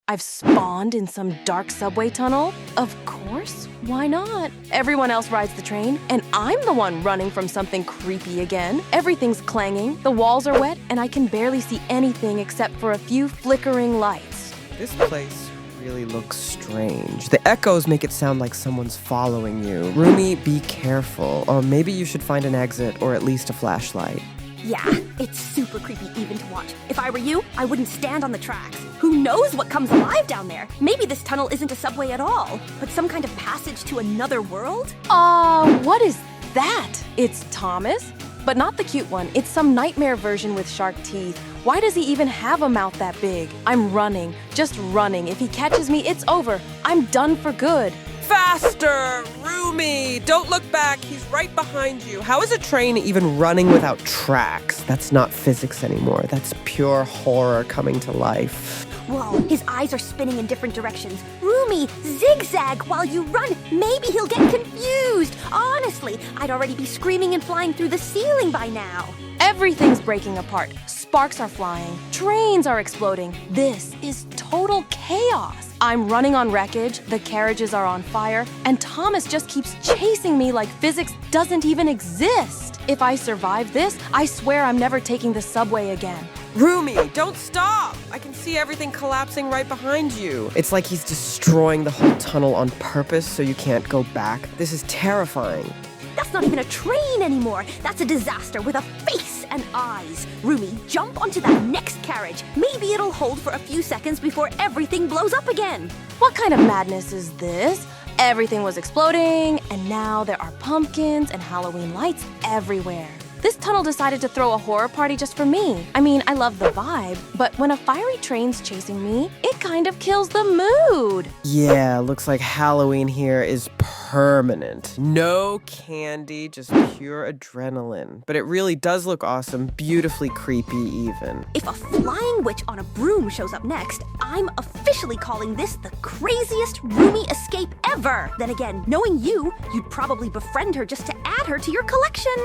I've spawned in some dark subway tunnel? Of course, why not? Everyone else rides the train, and I'm the one running from something creepy again. Everything's clanging, the walls are wet, and I can barely see anything except for a few flickering lights. This place really looks strange. The echoes make it sound like someone's following you. Rumi, be careful. Or maybe you should find an exit or at least a flashlight. Yeah, it's super creepy even to watch. If I were you, I wouldn't stand on the tracks. Who knows what comes alive down there? Maybe this tunnel isn't a subway at all, but some kind of passage to another world? What is that? It's Thomas? But not the cute one. It's some nightmare version with shark teeth. Why does he even have a mouth that big? I'm running, just running. If he catches me, it's over. I'm done for good. Faster! Rumi! Don't look back. He's right behind you. How is a train even running without tracks? That's not physics anymore. That's pure horror coming to life. Whoa, his eyes are spinning in different directions. Rumi, zigzag while you run. Maybe he'll get confused. Honestly, I'd already be screaming and flying through the ceiling by now. Everything's breaking apart. Sparks are flying. Trains are exploding. This is total chaos. I'm running on wreckage, the carriages are on fire, and Thomas just keeps chasing me like physics doesn't even exist. If I survive this, I swear I'm never taking the subway again. Rumi, don't stop! I can see everything collapsing right behind you. It's like he's destroying the whole tunnel on purpose so you can't go back. This is terrifying. That's not even a train anymore. That's a disaster with a face and eyes. Rumi, jump onto that next carriage. Maybe it'll hold for a few seconds before everything blows up again. What kind of madness is this? Everything was exploding, and now there are pumpkins and Halloween lights everywhere. This tunnel decided to throw a horror party just for me. I mean, I love the vibe, but when a fiery train's chasing me, it kind of kills the mood. Yeah, looks like Halloween here is permanent. No candy, just pure adrenaline. But it really does look awesome, beautifully creepy even. If a flying witch on a broom shows up next, I'm officially calling this the craziest Rumi escape ever. Then again, knowing you, you'd probably befriend her just to add her to your collection.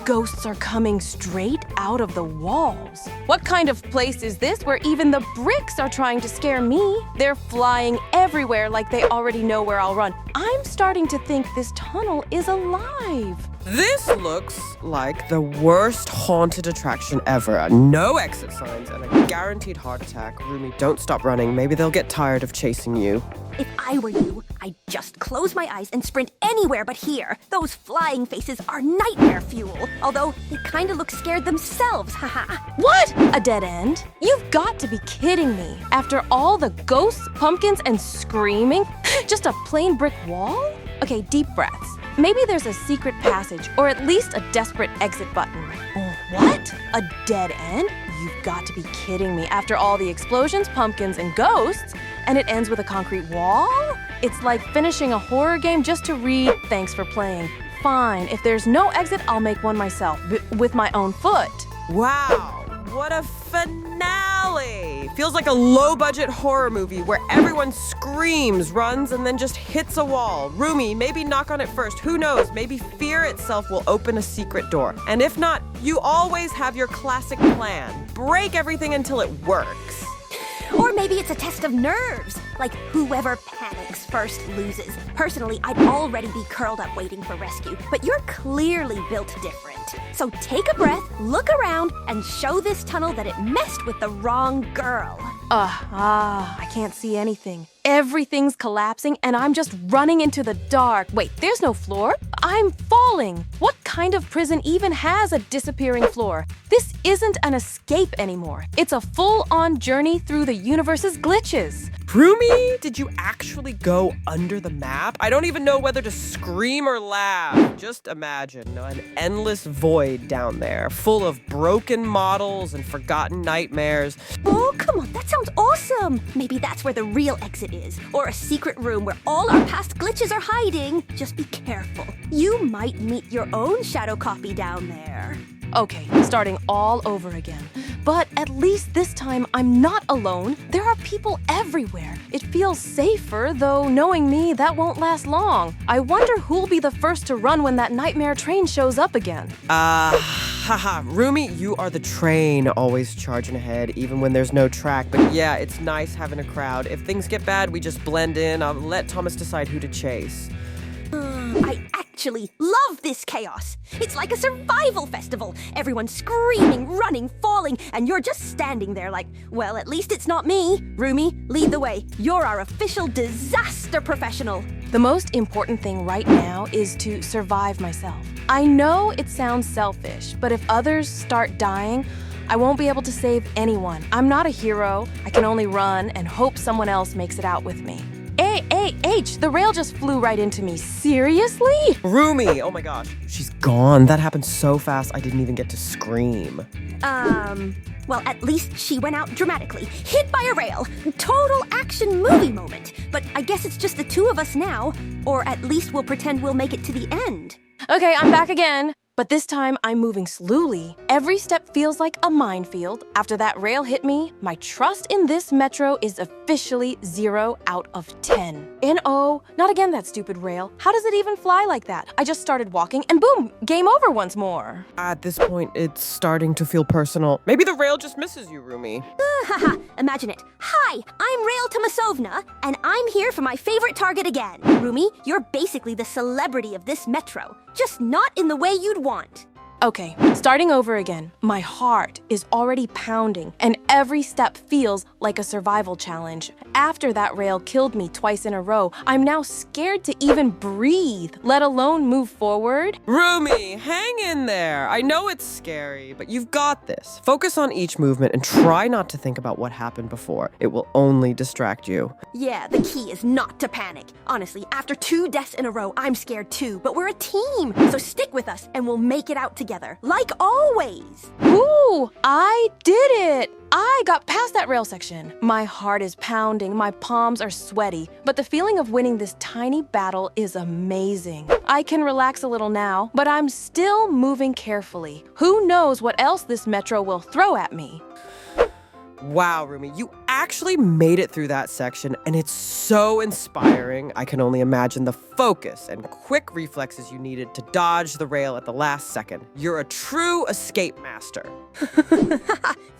Ghosts are coming straight out of the walls. What kind of place is this where even the bricks are trying to scare me? They're flying everywhere like they already know where I'll run. I'm starting to think this tunnel is alive. This looks like the worst haunted attraction ever. No exit signs and a guaranteed heart attack. Rumi, don't stop running. Maybe they'll get tired of chasing you. If I were you, I'd just close my eyes and sprint anywhere but here. Those flying faces are nightmare fuel. Although, they kind of look scared themselves, haha. What? A dead end? You've got to be kidding me. After all the ghosts, pumpkins, and screaming, just a plain brick wall? Okay, deep breaths. Maybe there's a secret passage, or at least a desperate exit button. What? A dead end? You've got to be kidding me. After all the explosions, pumpkins, and ghosts, and it ends with a concrete wall? It's like finishing a horror game just to read, "Thanks for playing." Fine, if there's no exit, I'll make one myself, with my own foot. Wow, what a finale! Feels like a low-budget horror movie where everyone screams, runs, and then just hits a wall. Rumi, maybe knock on it first. Who knows? Maybe fear itself will open a secret door. And if not, you always have your classic plan. Break everything until it works. Or maybe it's a test of nerves. Like, whoever panics first loses. Personally, I'd already be curled up waiting for rescue, but you're clearly built different. So take a breath, look around, and show this tunnel that it messed with the wrong girl. I can't see anything. Everything's collapsing and I'm just running into the dark. Wait, there's no floor? I'm falling. What kind of prison even has a disappearing floor? This isn't an escape anymore. It's a full-on journey through the universe's glitches. Rumi, did you actually go under the map? I don't even know whether to scream or laugh. Just imagine an endless void down there, full of broken models and forgotten nightmares. Oh, come on, that sounds awesome. Maybe that's where the real exit is, or a secret room where all our past glitches are hiding. Just be careful. You might meet your own shadow copy down there. Okay, starting all over again. But at least this time, I'm not alone. There are people everywhere. It feels safer, though knowing me, that won't last long. I wonder who'll be the first to run when that nightmare train shows up again. Haha, Rumi, you are the train, always charging ahead, even when there's no track. But yeah, it's nice having a crowd. If things get bad, we just blend in. I'll let Thomas decide who to chase. I actually love this chaos. It's like a survival festival. Everyone's screaming, running, falling, and you're just standing there like, well, at least it's not me. Rumi, lead the way. You're our official disaster professional. The most important thing right now is to survive myself. I know it sounds selfish, but if others start dying, I won't be able to save anyone. I'm not a hero. I can only run and hope someone else makes it out with me. H, the rail just flew right into me. Seriously? Rumi! Oh my gosh, she's gone. That happened so fast, I didn't even get to scream. Well, at least she went out dramatically, hit by a rail. Total action movie moment. But I guess it's just the two of us now. Or at least we'll pretend we'll make it to the end. Okay, I'm back again. But this time, I'm moving slowly. Every step feels like a minefield. After that rail hit me, my trust in this metro is officially 0 out of 10. N-O, not again that stupid rail. How does it even fly like that? I just started walking and boom, game over once more. At this point, it's starting to feel personal. Maybe the rail just misses you, Rumi. Haha, imagine it. Hi, I'm Rail Tomasovna, and I'm here for my favorite target again. Rumi, you're basically the celebrity of this metro, just not in the way you'd want. Okay, starting over again. My heart is already pounding, and every step feels like a survival challenge. After that rail killed me twice in a row, I'm now scared to even breathe, let alone move forward. Rumi, hang in there. I know it's scary, but you've got this. Focus on each movement and try not to think about what happened before. It will only distract you. Yeah, the key is not to panic. Honestly, after 2 deaths in a row, I'm scared too, but we're a team. So stick with us and we'll make it out together, like always. Ooh, I did it! I got past that rail section. My heart is pounding, my palms are sweaty, but the feeling of winning this tiny battle is amazing. I can relax a little now, but I'm still moving carefully. Who knows what else this metro will throw at me? Wow, Rumi, you actually made it through that section, and it's so inspiring. I can only imagine the focus and quick reflexes you needed to dodge the rail at the last second. You're a true escape master.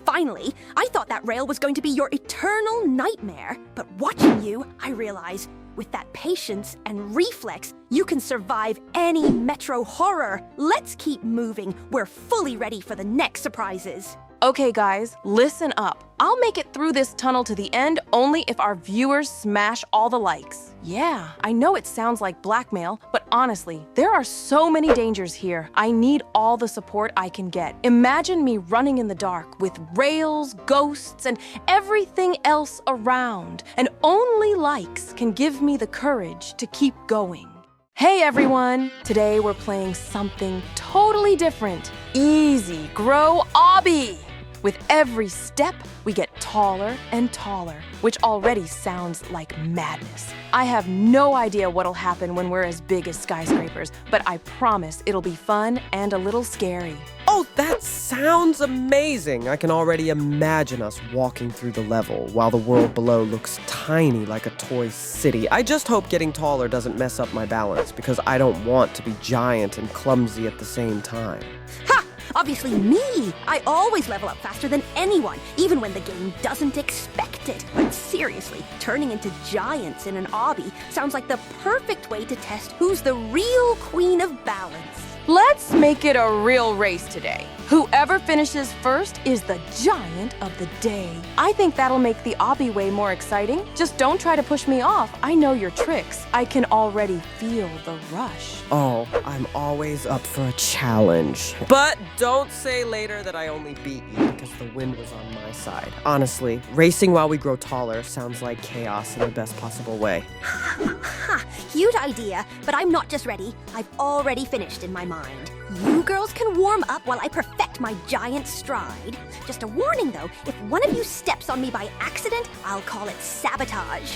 Finally, I thought that rail was going to be your eternal nightmare, but watching you, I realize with that patience and reflex, you can survive any metro horror. Let's keep moving. We're fully ready for the next surprises. Okay guys, listen up. I'll make it through this tunnel to the end only if our viewers smash all the likes. Yeah, I know it sounds like blackmail, but honestly, there are so many dangers here. I need all the support I can get. Imagine me running in the dark with rails, ghosts, and everything else around, and only likes can give me the courage to keep going. Hey everyone! Today we're playing something totally different. Easy Grow Obby! With every step, we get taller and taller, which already sounds like madness. I have no idea what'll happen when we're as big as skyscrapers, but I promise it'll be fun and a little scary. Oh, that sounds amazing. I can already imagine us walking through the level while the world below looks tiny like a toy city. I just hope getting taller doesn't mess up my balance because I don't want to be giant and clumsy at the same time. Ha! Obviously me! I always level up faster than anyone, even when the game doesn't expect it. But seriously, turning into giants in an obby sounds like the perfect way to test who's the real queen of balance. Let's make it a real race today. Whoever finishes first is the giant of the day. I think that'll make the obby way more exciting. Just don't try to push me off. I know your tricks. I can already feel the rush. Oh, I'm always up for a challenge. But don't say later that I only beat you because the wind was on my side. Honestly, racing while we grow taller sounds like chaos in the best possible way. Ha! Cute idea, but I'm not just ready. I've already finished in my mind. You girls can warm up while I perfect my giant stride. Just a warning though, if one of you steps on me by accident, I'll call it sabotage.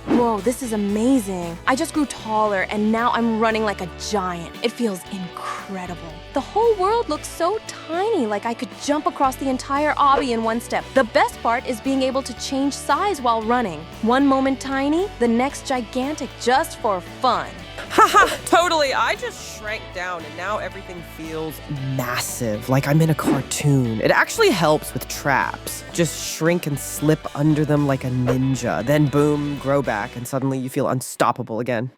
Whoa, this is amazing. I just grew taller and now I'm running like a giant. It feels incredible. The whole world looks so tiny, like I could jump across the entire obby in one step. The best part is being able to change size while running. One moment tiny, the next gigantic just for fun. Haha, totally. I just shrank down and now everything feels massive, like I'm in a cartoon. It actually helps with traps. Just shrink and slip under them like a ninja. Then boom, grow back, and suddenly you feel unstoppable again.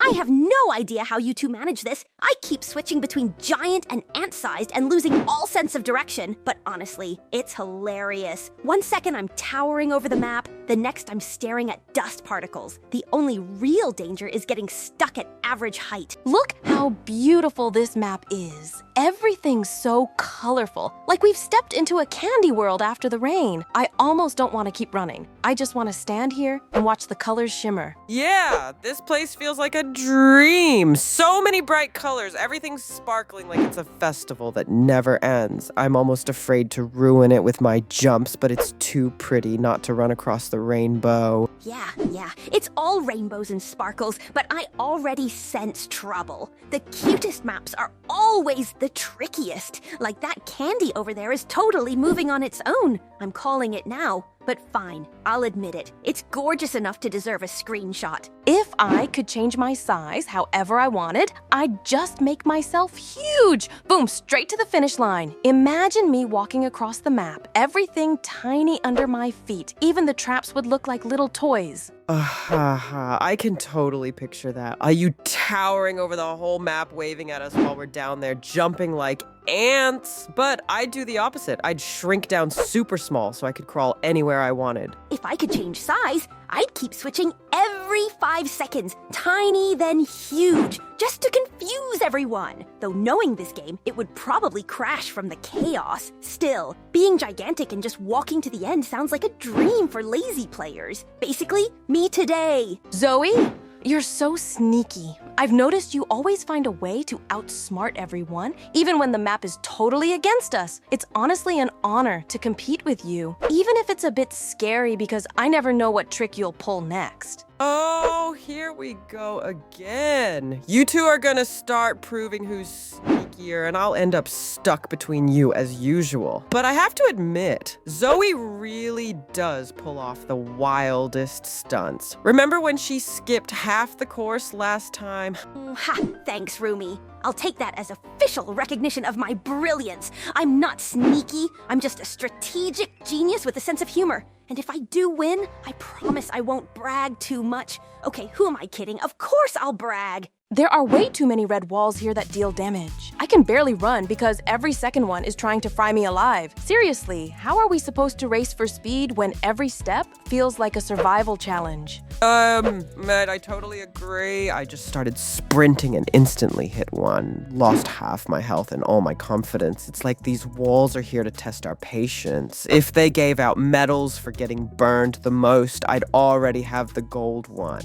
I have no idea how you two manage this. I keep switching between giant and ant-sized and losing all sense of direction. But honestly, it's hilarious. One second I'm towering over the map, the next I'm staring at dust particles. The only real danger is getting stuck at average height. Look how beautiful this map is. Everything's so colorful, like we've stepped into a candy world after the rain. I almost don't want to keep running. I just want to stand here and watch the colors shimmer. Yeah, this place feels like a dream. So many bright colors, everything's sparkling like it's a festival that never ends. I'm almost afraid to ruin it with my jumps, but it's too pretty not to run across the rainbow. Yeah, it's all rainbows and sparkles, but I already sense trouble. The cutest maps are always the trickiest. Like that candy over there is totally moving on its own. I'm calling it now. But fine, I'll admit it. It's gorgeous enough to deserve a screenshot. If I could change my size however I wanted, I'd just make myself huge. Boom, straight to the finish line. Imagine me walking across the map, everything tiny under my feet. Even the traps would look like little toys. I can totally picture that. Are you towering over the whole map, waving at us while we're down there, jumping like ants? But I'd do the opposite. I'd shrink down super small so I could crawl anywhere I wanted. If I could change size, I'd keep switching every 5 seconds. Tiny, then huge, just to confuse everyone. Though knowing this game, it would probably crash from the chaos. Still, being gigantic and just walking to the end sounds like a dream for lazy players. Basically, me today. Zoey, you're so sneaky. I've noticed you always find a way to outsmart everyone, even when the map is totally against us. It's honestly an honor to compete with you, even if it's a bit scary because I never know what trick you'll pull next. Oh, here we go again. You two are gonna start proving who's sneakier, and I'll end up stuck between you as usual. But I have to admit, Zoey really does pull off the wildest stunts. Remember when she skipped half the course last time? Ha, thanks, Rumi. I'll take that as official recognition of my brilliance. I'm not sneaky. I'm just a strategic genius with a sense of humor. And if I do win, I promise I won't brag too much. Okay, who am I kidding? Of course I'll brag. There are way too many red walls here that deal damage. I can barely run because every second one is trying to fry me alive. Seriously, how are we supposed to race for speed when every step feels like a survival challenge? Matt, I totally agree. I just started sprinting and instantly hit one. Lost half my health and all my confidence. It's like these walls are here to test our patience. If they gave out medals for getting burned the most, I'd already have the gold one.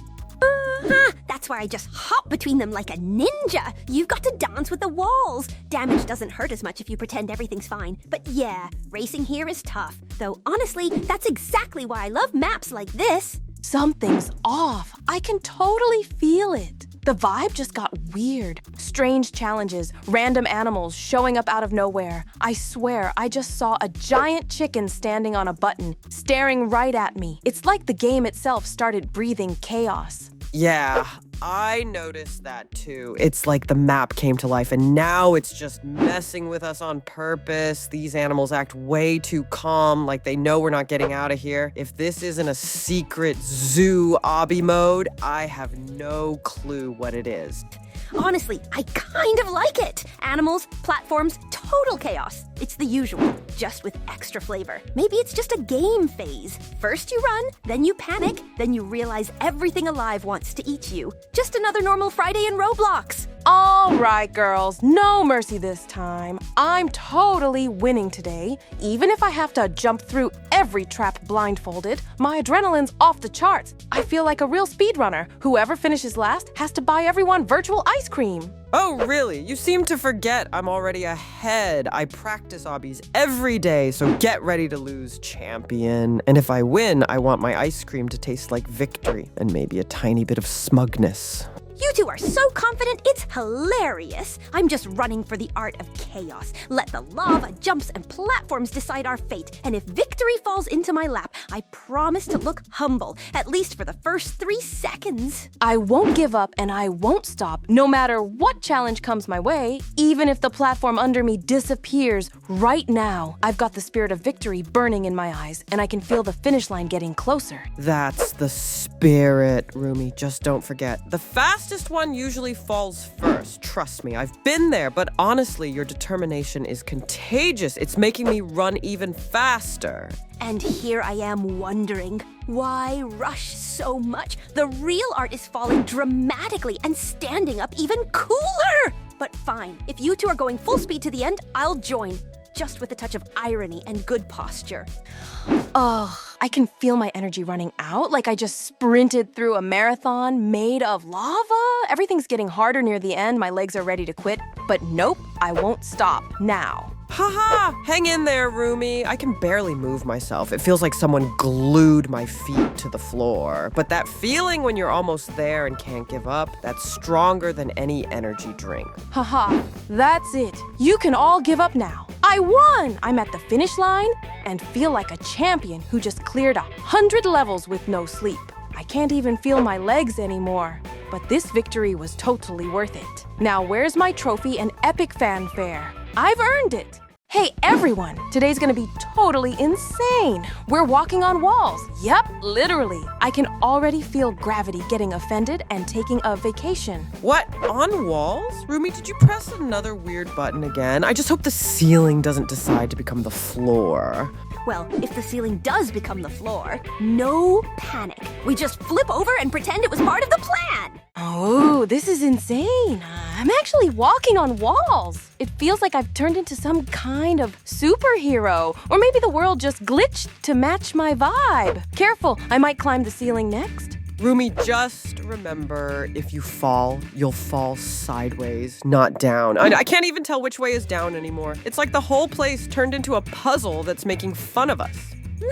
That's why I just hop between them like a ninja. You've got to dance with the walls. Damage doesn't hurt as much if you pretend everything's fine. But yeah, racing here is tough. Though honestly, that's exactly why I love maps like this. Something's off. I can totally feel it. The vibe just got weird. Strange challenges, random animals showing up out of nowhere. I swear, I just saw a giant chicken standing on a button, staring right at me. It's like the game itself started breathing chaos. Yeah, I noticed that too. It's like the map came to life and now it's just messing with us on purpose. These animals act way too calm, like they know we're not getting out of here. If this isn't a secret zoo obby mode, I have no clue what it is. Honestly, I kind of like it. Animals, platforms, total chaos. It's the usual, just with extra flavor. Maybe it's just a game phase. First you run, then you panic, then you realize everything alive wants to eat you. Just another normal Friday in Roblox. All right, girls, no mercy this time. I'm totally winning today. Even if I have to jump through every trap blindfolded, my adrenaline's off the charts. I feel like a real speedrunner. Whoever finishes last has to buy everyone virtual ice cream. Oh, really? You seem to forget I'm already ahead. I practice obbies every day, so get ready to lose, champion. And if I win, I want my ice cream to taste like victory and maybe a tiny bit of smugness. You two are so confident, it's hilarious. I'm just running for the art of chaos. Let the lava, jumps, and platforms decide our fate. And if victory falls into my lap, I promise to look humble, at least for the first 3 seconds. I won't give up and I won't stop, no matter what challenge comes my way, even if the platform under me disappears right now. I've got the spirit of victory burning in my eyes, and I can feel the finish line getting closer. That's the spirit, Rumi. Just don't forget. The fastest one usually falls first. Trust me, I've been there, but honestly, your determination is contagious. It's making me run even faster. And here I am wondering, why rush so much? The real art is falling dramatically and standing up even cooler! But fine, if you two are going full speed to the end, I'll join. Just with a touch of irony and good posture. Ugh, I can feel my energy running out, like I just sprinted through a marathon made of lava. Everything's getting harder near the end, my legs are ready to quit. But nope, I won't stop now. Haha! Hang in there, Rumi. I can barely move myself. It feels like someone glued my feet to the floor. But that feeling when you're almost there and can't give up, that's stronger than any energy drink. Haha, that's it. You can all give up now. I won! I'm at the finish line and feel like a champion who just cleared 100 levels with no sleep. I can't even feel my legs anymore. But this victory was totally worth it. Now where's my trophy and epic fanfare? I've earned it. Hey everyone, today's gonna be totally insane. We're walking on walls. Yep, literally. I can already feel gravity getting offended and taking a vacation. What? On walls? Rumi, did you press another weird button again? I just hope the ceiling doesn't decide to become the floor. Well, if the ceiling does become the floor, no panic. We just flip over and pretend it was part of the plan. Oh, this is insane. I'm actually walking on walls. It feels like I've turned into some kind of superhero. Or maybe the world just glitched to match my vibe. Careful, I might climb the ceiling next. Rumi, just remember, if you fall, you'll fall sideways, not down. I can't even tell which way is down anymore. It's like the whole place turned into a puzzle that's making fun of us.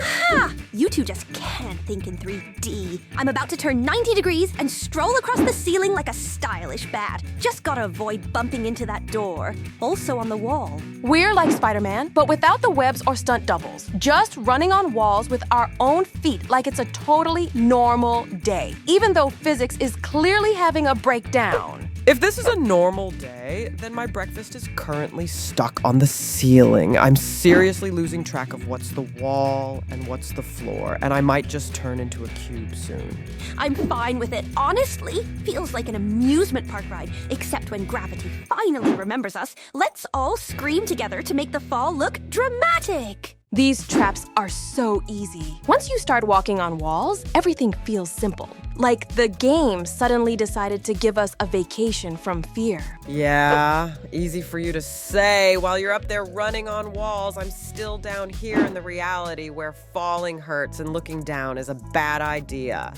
Ha! You two just can't think in 3D. I'm about to turn 90 degrees and stroll across the ceiling like a stylish bat. Just gotta avoid bumping into that door. Also on the wall. We're like Spider-Man, but without the webs or stunt doubles. Just running on walls with our own feet like it's a totally normal day, even though physics is clearly having a breakdown. If this is a normal day, then my breakfast is currently stuck on the ceiling. I'm seriously losing track of what's the wall and what's the floor, and I might just turn into a cube soon. I'm fine with it, honestly. Feels like an amusement park ride, except when gravity finally remembers us. Let's all scream together to make the fall look dramatic. These traps are so easy. Once you start walking on walls, everything feels simple. Like the game suddenly decided to give us a vacation from fear. Yeah, easy for you to say. While you're up there running on walls, I'm still down here in the reality where falling hurts and looking down is a bad idea.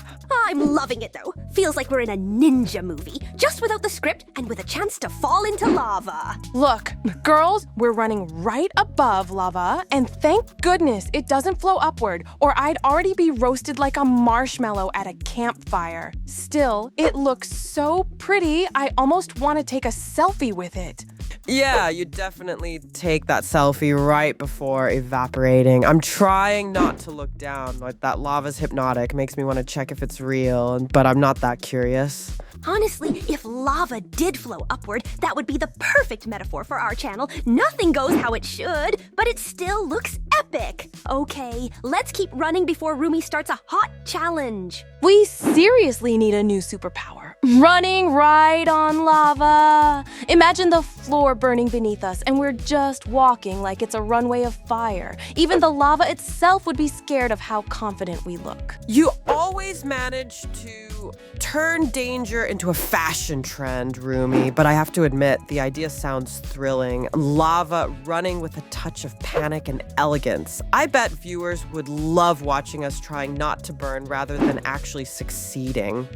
I'm loving it though. Feels like we're in a ninja movie, just without the script and with a chance to fall into lava. Look, girls, we're running right above lava, and thank goodness it doesn't flow upward, or I'd already be roasted like a marshmallow at a campfire. Still, it looks so pretty, I almost want to take a selfie with it. Yeah, you definitely take that selfie right before evaporating. I'm trying not to look down. Like, that lava's hypnotic, makes me want to check if it's real, but I'm not that curious. Honestly, if lava did flow upward, that would be the perfect metaphor for our channel. Nothing goes how it should, but it still looks epic. Okay, let's keep running before Rumi starts a hot challenge. We seriously need a new superpower. Running right on lava. Imagine the floor burning beneath us and we're just walking like it's a runway of fire. Even the lava itself would be scared of how confident we look. You always manage to turn danger into a fashion trend, Rumi, but I have to admit, the idea sounds thrilling. Lava running with a touch of panic and elegance. I bet viewers would love watching us trying not to burn rather than actually succeeding.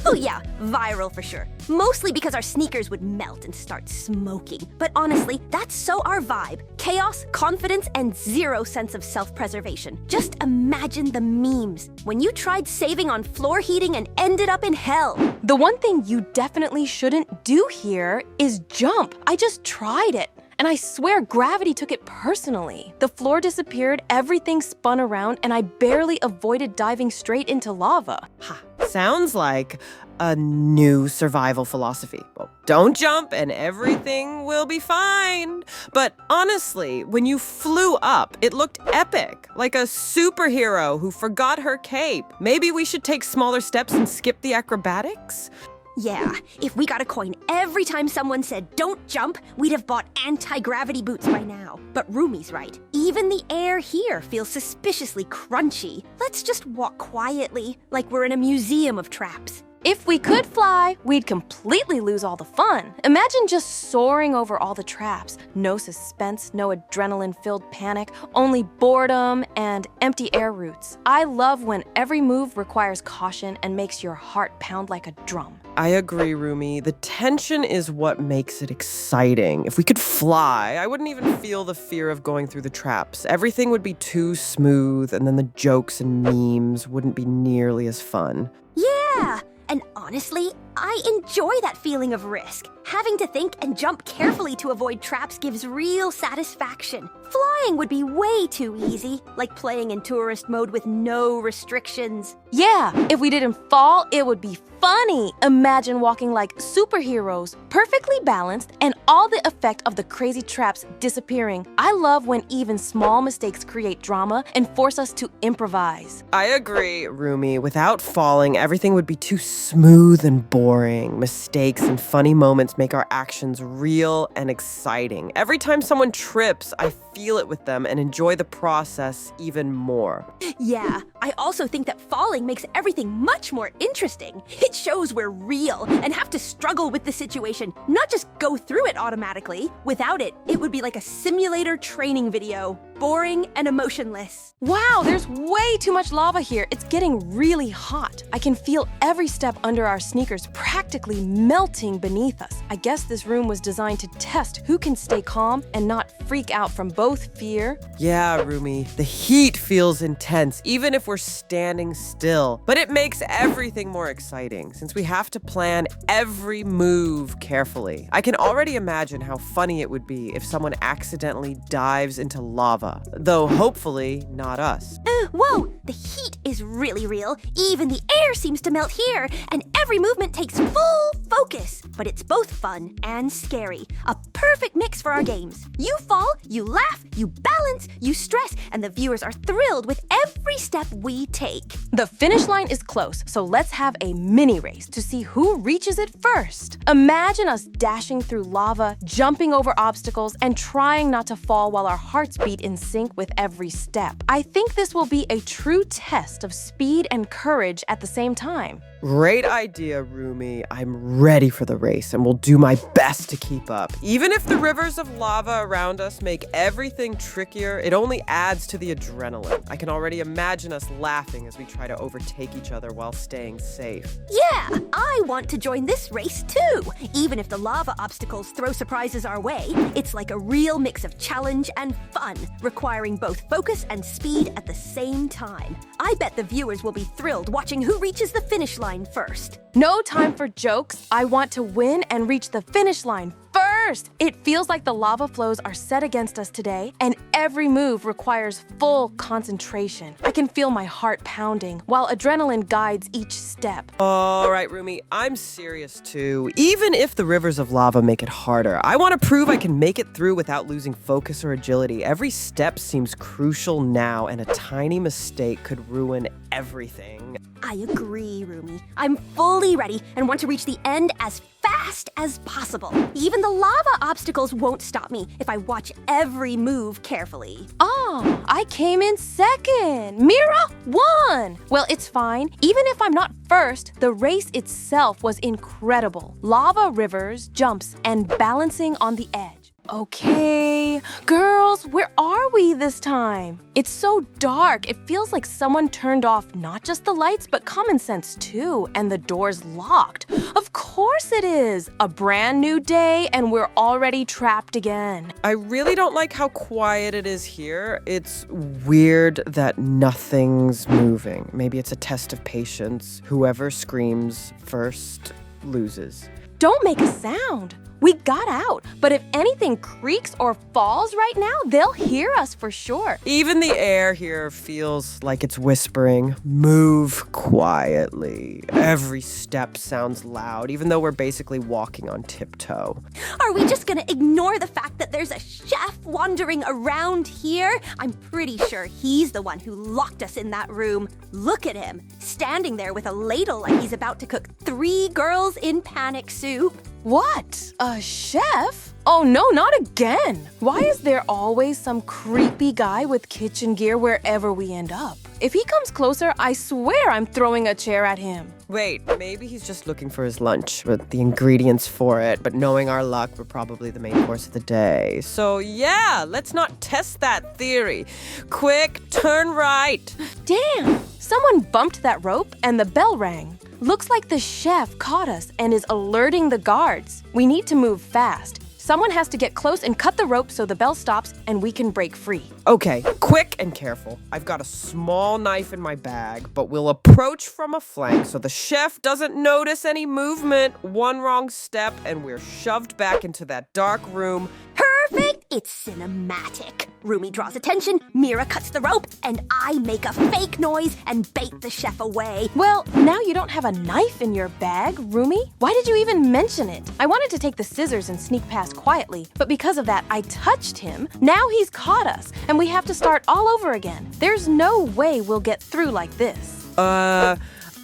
Oh yeah, viral for sure. Mostly because our sneakers would melt and start smoking. But honestly, that's so our vibe. Chaos, confidence, and zero sense of self-preservation. Just imagine the memes. When you tried saving on floor heating and ended up in hell. The one thing you definitely shouldn't do here is jump. I just tried it. And I swear gravity took it personally. The floor disappeared, everything spun around, and I barely avoided diving straight into lava. Ha, sounds like a new survival philosophy. Well, don't jump and everything will be fine. But honestly, when you flew up, it looked epic, like a superhero who forgot her cape. Maybe we should take smaller steps and skip the acrobatics? Yeah, if we got a coin every time someone said don't jump, we'd have bought anti-gravity boots by now. But Rumi's right. Even the air here feels suspiciously crunchy. Let's just walk quietly, like we're in a museum of traps. If we could fly, we'd completely lose all the fun. Imagine just soaring over all the traps. No suspense, no adrenaline-filled panic, only boredom and empty air routes. I love when every move requires caution and makes your heart pound like a drum. I agree, Rumi. The tension is what makes it exciting. If we could fly, I wouldn't even feel the fear of going through the traps. Everything would be too smooth, and then the jokes and memes wouldn't be nearly as fun. Yeah! And honestly, I enjoy that feeling of risk. Having to think and jump carefully to avoid traps gives real satisfaction. Flying would be way too easy, like playing in tourist mode with no restrictions. Yeah, if we didn't fall, it would be funny. Imagine walking like superheroes, perfectly balanced, and all the effect of the crazy traps disappearing. I love when even small mistakes create drama and force us to improvise. I agree, Rumi. Without falling, everything would be too smooth and boring. Mistakes and funny moments make our actions real and exciting. Every time someone trips, I feel it with them and enjoy the process even more. Yeah, I also think that falling makes everything much more interesting. It shows we're real and have to struggle with the situation, not just go through it automatically. Without it, it would be like a simulator training video. Boring and emotionless. Wow, there's way too much lava here. It's getting really hot. I can feel every step under our sneakers practically melting beneath us. I guess this room was designed to test who can stay calm and not freak out from both fear. Yeah, Rumi, the heat feels intense, even if we're standing still. But it makes everything more exciting, since we have to plan every move carefully. I can already imagine how funny it would be if someone accidentally dives into lava. Though hopefully not us. Whoa, the heat is really real. Even the air seems to melt here, and every movement takes full focus. But it's both fun and scary. A perfect mix for our games. You fall, you laugh, you balance, you stress, and the viewers are thrilled with every step we take. The finish line is close, so let's have a mini race to see who reaches it first. Imagine us dashing through lava, jumping over obstacles, and trying not to fall while our hearts beat in sync with every step. I think this will be a true test of speed and courage at the same time. Great idea, Rumi. I'm ready for the race and will do my best to keep up. Even if the rivers of lava around us make everything trickier, it only adds to the adrenaline. I can already imagine us laughing as we try to overtake each other while staying safe. Yeah, I want to join this race too. Even if the lava obstacles throw surprises our way, it's like a real mix of challenge and fun, requiring both focus and speed at the same time. I bet the viewers will be thrilled watching who reaches the finish line first. No time for jokes. I want to win and reach the finish line first. It feels like the lava flows are set against us today, and every move requires full concentration. I can feel my heart pounding while adrenaline guides each step. All right, Rumi, I'm serious too. Even if the rivers of lava make it harder, I want to prove I can make it through without losing focus or agility. Every step seems crucial now, and a tiny mistake could ruin everything. I agree, Rumi. I'm fully ready and want to reach the end as fast as possible. Even the lava obstacles won't stop me if I watch every move carefully. Oh, I came in second. Mira won. Well, it's fine. Even if I'm not first, the race itself was incredible. Lava rivers, jumps, and balancing on the edge. Okay, girls, where are we this time? It's so dark, it feels like someone turned off not just the lights, but common sense too, and the door's locked. Of course it is! A brand new day, and we're already trapped again. I really don't like how quiet it is here. It's weird that nothing's moving. Maybe it's a test of patience. Whoever screams first loses. Don't make a sound. We got out, but if anything creaks or falls right now, they'll hear us for sure. Even the air here feels like it's whispering, move quietly. Every step sounds loud, even though we're basically walking on tiptoe. Are we just gonna ignore the fact that there's a chef wandering around here? I'm pretty sure he's the one who locked us in that room. Look at him, standing there with a ladle like he's about to cook 3 girls in panic soup. What? A chef? Oh no, not again! Why is there always some creepy guy with kitchen gear wherever we end up? If he comes closer, I swear I'm throwing a chair at him. Wait, maybe he's just looking for his lunch with the ingredients for it, but knowing our luck, we're probably the main course of the day. So yeah, let's not test that theory. Quick, turn right. Damn! Someone bumped that rope and the bell rang. Looks like the chef caught us and is alerting the guards. We need to move fast. Someone has to get close and cut the rope so the bell stops and we can break free. Okay, quick and careful. I've got a small knife in my bag, but we'll approach from a flank so the chef doesn't notice any movement. One wrong step and we're shoved back into that dark room. Perfect! It's cinematic. Rumi draws attention, Mira cuts the rope, and I make a fake noise and bait the chef away. Well, now you don't have a knife in your bag, Rumi. Why did you even mention it? I wanted to take the scissors and sneak past quietly, but because of that, I touched him. Now he's caught us, and we have to start all over again. There's no way we'll get through like this.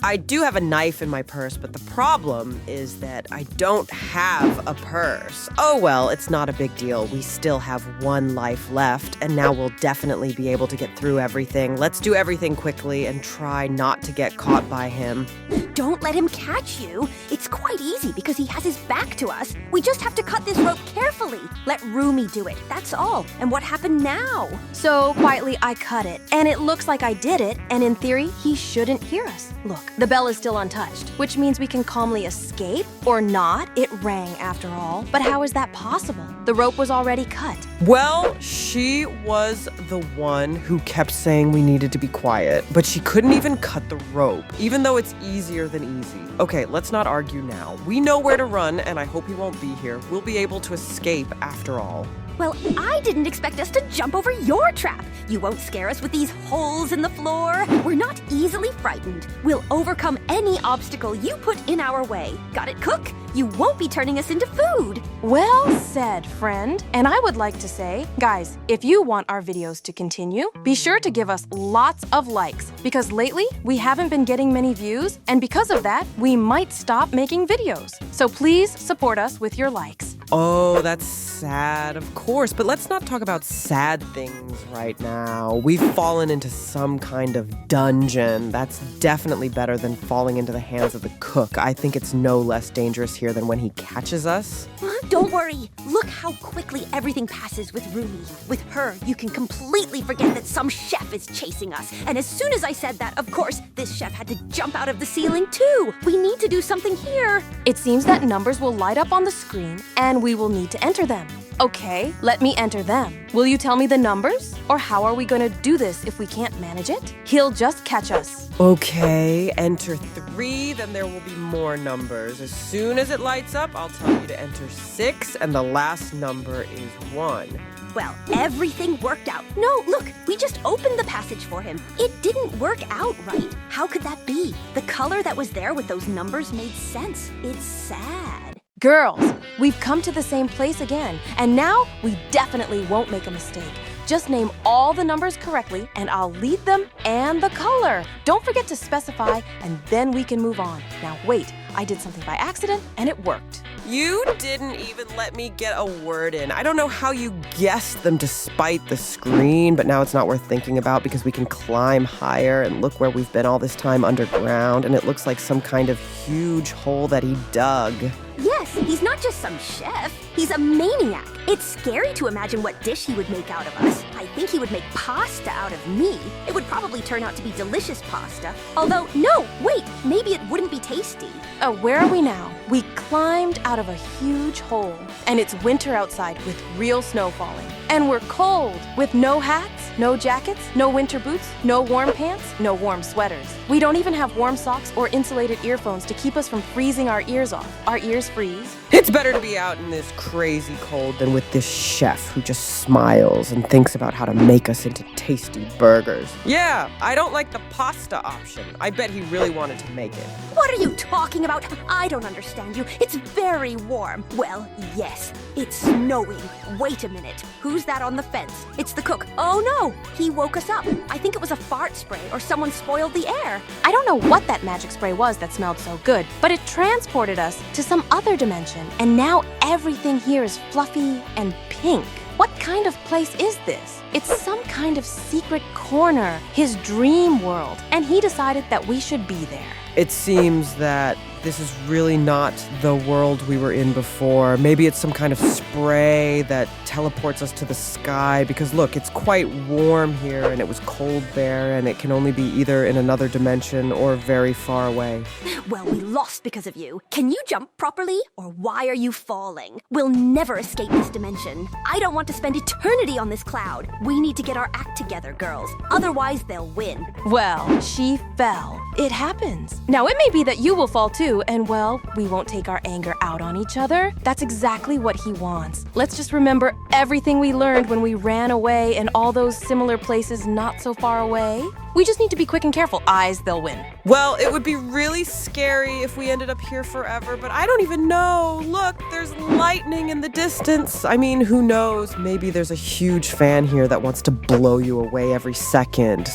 I do have a knife in my purse, but the problem is that I don't have a purse. Oh well, it's not a big deal. We still have 1 life left, and now we'll definitely be able to get through everything. Let's do everything quickly and try not to get caught by him. Don't let him catch you. It's quite easy because he has his back to us. We just have to cut this rope carefully. Let Rumi do it, that's all. And what happened now? So quietly, I cut it, and it looks like I did it, and in theory, he shouldn't hear us. Look, the bell is still untouched, which means we can calmly escape, or not. It rang after all. But how is that possible? The rope was already cut. Well, she was the one who kept saying we needed to be quiet, but she couldn't even cut the rope, even though it's easier than easy. Okay, let's not argue now. We know where to run, and I hope he won't be here. We'll be able to escape after all. Well, I didn't expect us to jump over your trap. You won't scare us with these holes in the floor. We're not easily frightened. We'll overcome any obstacle you put in our way. Got it, Cook? You won't be turning us into food. Well said, friend. And I would like to say, guys, if you want our videos to continue, be sure to give us lots of likes, because lately we haven't been getting many views, and because of that, we might stop making videos. So please support us with your likes. Oh, that's sad, of course, but let's not talk about sad things right now. We've fallen into some kind of dungeon. That's definitely better than falling into the hands of the cook. I think it's no less dangerous here than when he catches us. Don't worry. Look how quickly everything passes with Rumi. With her, you can completely forget that some chef is chasing us. And as soon as I said that, of course, this chef had to jump out of the ceiling too. We need to do something here. It seems that numbers will light up on the screen, and we will need to enter them. Okay, let me enter them. Will you tell me the numbers? Or how are we gonna do this if we can't manage it? He'll just catch us. Okay, enter 3, then there will be more numbers. As soon as it lights up, I'll tell you to enter 6, and the last number is 1. Well, everything worked out. No, look, we just opened the passage for him. It didn't work out right. How could that be? The color that was there with those numbers made sense. It's sad. Girls, we've come to the same place again, and now we definitely won't make a mistake. Just name all the numbers correctly, and I'll lead them and the color. Don't forget to specify, and then we can move on. Now wait, I did something by accident, and it worked. You didn't even let me get a word in. I don't know how you guessed them despite the screen, but now it's not worth thinking about because we can climb higher and look where we've been all this time underground, and it looks like some kind of huge hole that he dug. Yes, He's not just some chef, he's a maniac. It's scary to imagine what dish he would make out of us. I think he would make pasta out of me. It would probably turn out to be delicious pasta. Although, no, wait, maybe it wouldn't be tasty. Oh, where are we now? We climbed out of a huge hole, and it's winter outside with real snow falling. And we're cold with no hats, no jackets, no winter boots, no warm pants, no warm sweaters. We don't even have warm socks or insulated earphones to keep us from freezing our ears off. Our ears freeze. It's better to be out in this crazy cold than with this chef who just smiles and thinks about how to make us into tasty burgers. Yeah, I don't like the pasta option. I bet he really wanted to make it. What are you talking about? I don't understand you. It's very warm. Well, yes, it's snowing. Wait a minute. Who's that on the fence? It's the cook. Oh no, he woke us up. I think it was a fart spray or someone spoiled the air. I don't know what that magic spray was that smelled so good, but it transported us to some other dimension, and now everything here is fluffy and pink. What kind of place is this? It's some kind of secret corner, his dream world, and he decided that we should be there. It seems that this is really not the world we were in before. Maybe it's some kind of spray that teleports us to the sky, because look, it's quite warm here and it was cold there, and it can only be either in another dimension or very far away. Well, we lost because of you. Can you jump properly, or why are you falling? We'll never escape this dimension. I don't want to spend eternity on this cloud. We need to get our act together, girls. Otherwise, they'll win. Well, she fell. It happens. Now, it may be that you will fall too, and well, we won't take our anger out on each other. That's exactly what he wants. Let's just remember everything we learned when we ran away and all those similar places not so far away. We just need to be quick and careful. Eyes, they'll win. Well, it would be really scary if we ended up here forever, but I don't even know. Look, there's lightning in the distance. I mean, who knows? Maybe there's a huge fan here that wants to blow you away every second.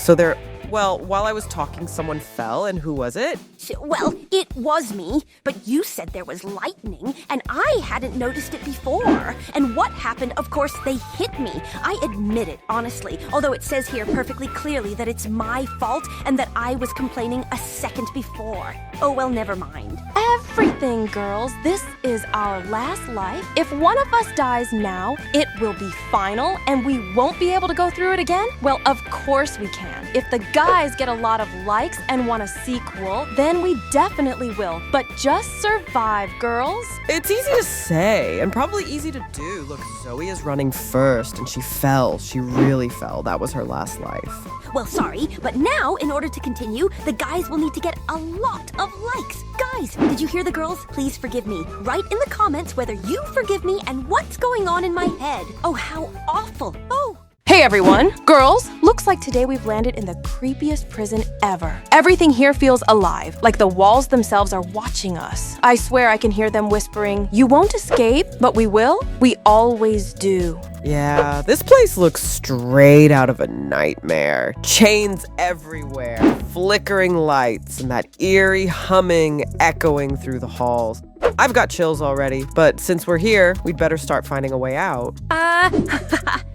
Well, while I was talking, someone fell, and who was it? Well, it was me, but you said there was lightning, and I hadn't noticed it before. And what happened? Of course, they hit me. I admit it, honestly, although it says here perfectly clearly that it's my fault and that I was complaining a second before. Oh, well, never mind. Everything, girls. This is our last life. If one of us dies now, it will be final, and we won't be able to go through it again? Well, of course we can. If the guys get a lot of likes and want a sequel, then we definitely will. But just survive, girls. It's easy to say, and probably easy to do. Look, Zoey is running first, and she fell. She really fell. That was her last life. Well, sorry, but now, in order to continue, the guys will need to get a lot of likes. Guys, did you hear the girls? Please forgive me. Write in the comments whether you forgive me and what's going on in my head. Oh, how awful. Oh. Hey everyone! Girls, looks like today we've landed in the creepiest prison ever. Everything here feels alive, like the walls themselves are watching us. I swear I can hear them whispering, "You won't escape, but we will. We always do." Yeah, this place looks straight out of a nightmare. Chains everywhere, flickering lights, and that eerie humming echoing through the halls. I've got chills already, but since we're here, we'd better start finding a way out.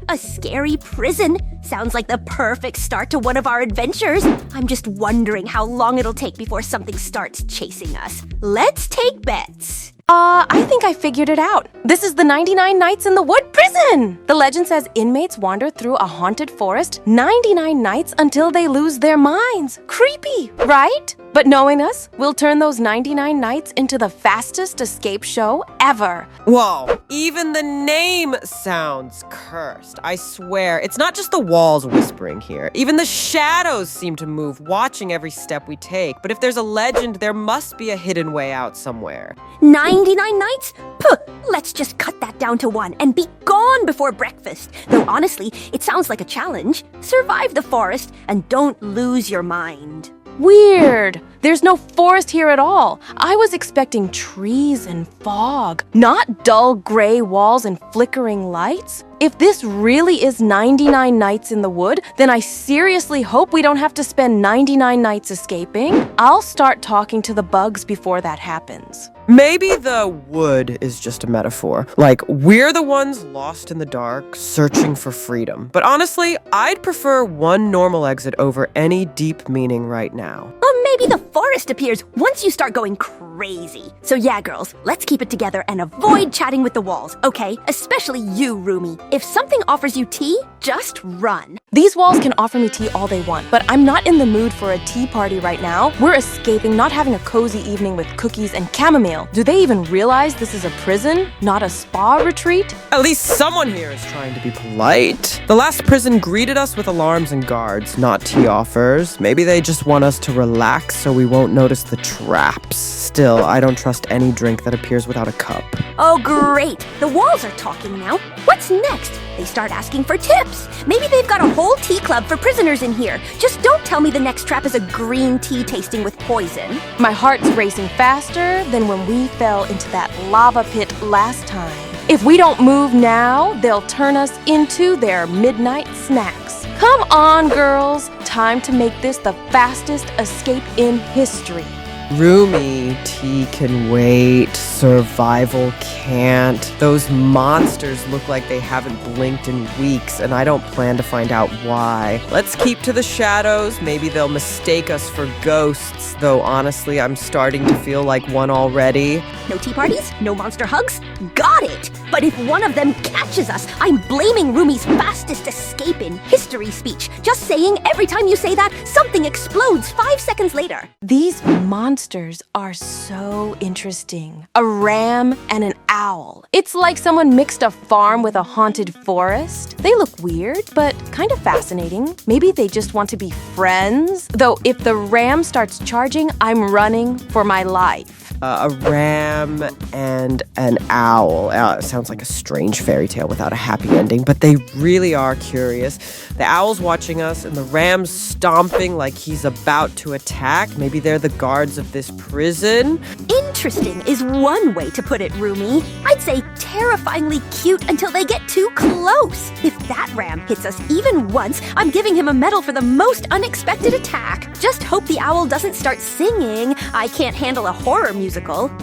A scary prison. Sounds like the perfect start to one of our adventures. I'm just wondering how long it'll take before something starts chasing us. Let's take bets. I think I figured it out. This is the 99 Nights in the Wood prison! The legend says inmates wander through a haunted forest 99 nights until they lose their minds. Creepy, right? But knowing us, we'll turn those 99 nights into the fastest escape show ever. Whoa, even the name sounds cursed. I swear, it's not just the walls whispering here. Even the shadows seem to move, watching every step we take. But if there's a legend, there must be a hidden way out somewhere. 99 nights? Puh, let's just cut that down to 1 and be gone before breakfast. Though honestly, it sounds like a challenge. Survive the forest and don't lose your mind. Weird. There's no forest here at all. I was expecting trees and fog, not dull gray walls and flickering lights. If this really is 99 nights in the wood, then I seriously hope we don't have to spend 99 nights escaping. I'll start talking to the bugs before that happens. Maybe the wood is just a metaphor. Like, we're the ones lost in the dark, searching for freedom. But honestly, I'd prefer one normal exit over any deep meaning right now. Or maybe the forest appears once you start going crazy. So yeah, girls, let's keep it together and avoid chatting with the walls, okay? Especially you, Rumi. If something offers you tea, just run. These walls can offer me tea all they want, but I'm not in the mood for a tea party right now. We're escaping, not having a cozy evening with cookies and chamomile. Do they even realize this is a prison, not a spa retreat? At least someone here is trying to be polite. The last prison greeted us with alarms and guards, not tea offers. Maybe they just want us to relax so we won't notice the traps. Still, I don't trust any drink that appears without a cup. Oh, great. The walls are talking now. What's next? They start asking for tips. Maybe they've got a whole tea club for prisoners in here. Just don't tell me the next trap is a green tea tasting with poison. My heart's racing faster than when we fell into that lava pit last time. If we don't move now, they'll turn us into their midnight snacks. Come on, girls. Time to make this the fastest escape in history. Rumi, tea can wait, survival can't. Those monsters look like they haven't blinked in weeks, and I don't plan to find out why. Let's keep to the shadows. Maybe they'll mistake us for ghosts, though honestly, I'm starting to feel like one already. No tea parties? No monster hugs? Got it! But if one of them catches us, I'm blaming Rumi's fastest escape in history speech. Just saying, every time you say that, something explodes 5 seconds later. These monsters are so interesting. A ram and an owl. It's like someone mixed a farm with a haunted forest. They look weird, but kind of fascinating. Maybe they just want to be friends. Though if the ram starts charging, I'm running for my life. A ram and an owl. It sounds like a strange fairy tale without a happy ending, but they really are curious. The owl's watching us, and the ram's stomping like he's about to attack. Maybe they're the guards of this prison. Interesting is one way to put it, Rumi. I'd say terrifyingly cute until they get too close. If that ram hits us even once, I'm giving him a medal for the most unexpected attack. Just hope the owl doesn't start singing I Can't Handle a Horror musical.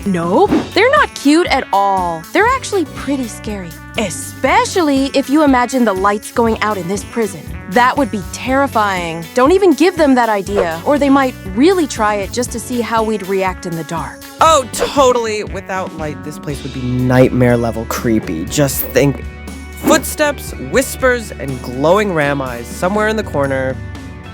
Nope, they're not cute at all. They're actually pretty scary. Especially if you imagine the lights going out in this prison. That would be terrifying. Don't even give them that idea, or they might really try it just to see how we'd react in the dark. Oh, totally. Without light, this place would be nightmare level creepy. Just think. Footsteps, whispers, and glowing ram eyes somewhere in the corner.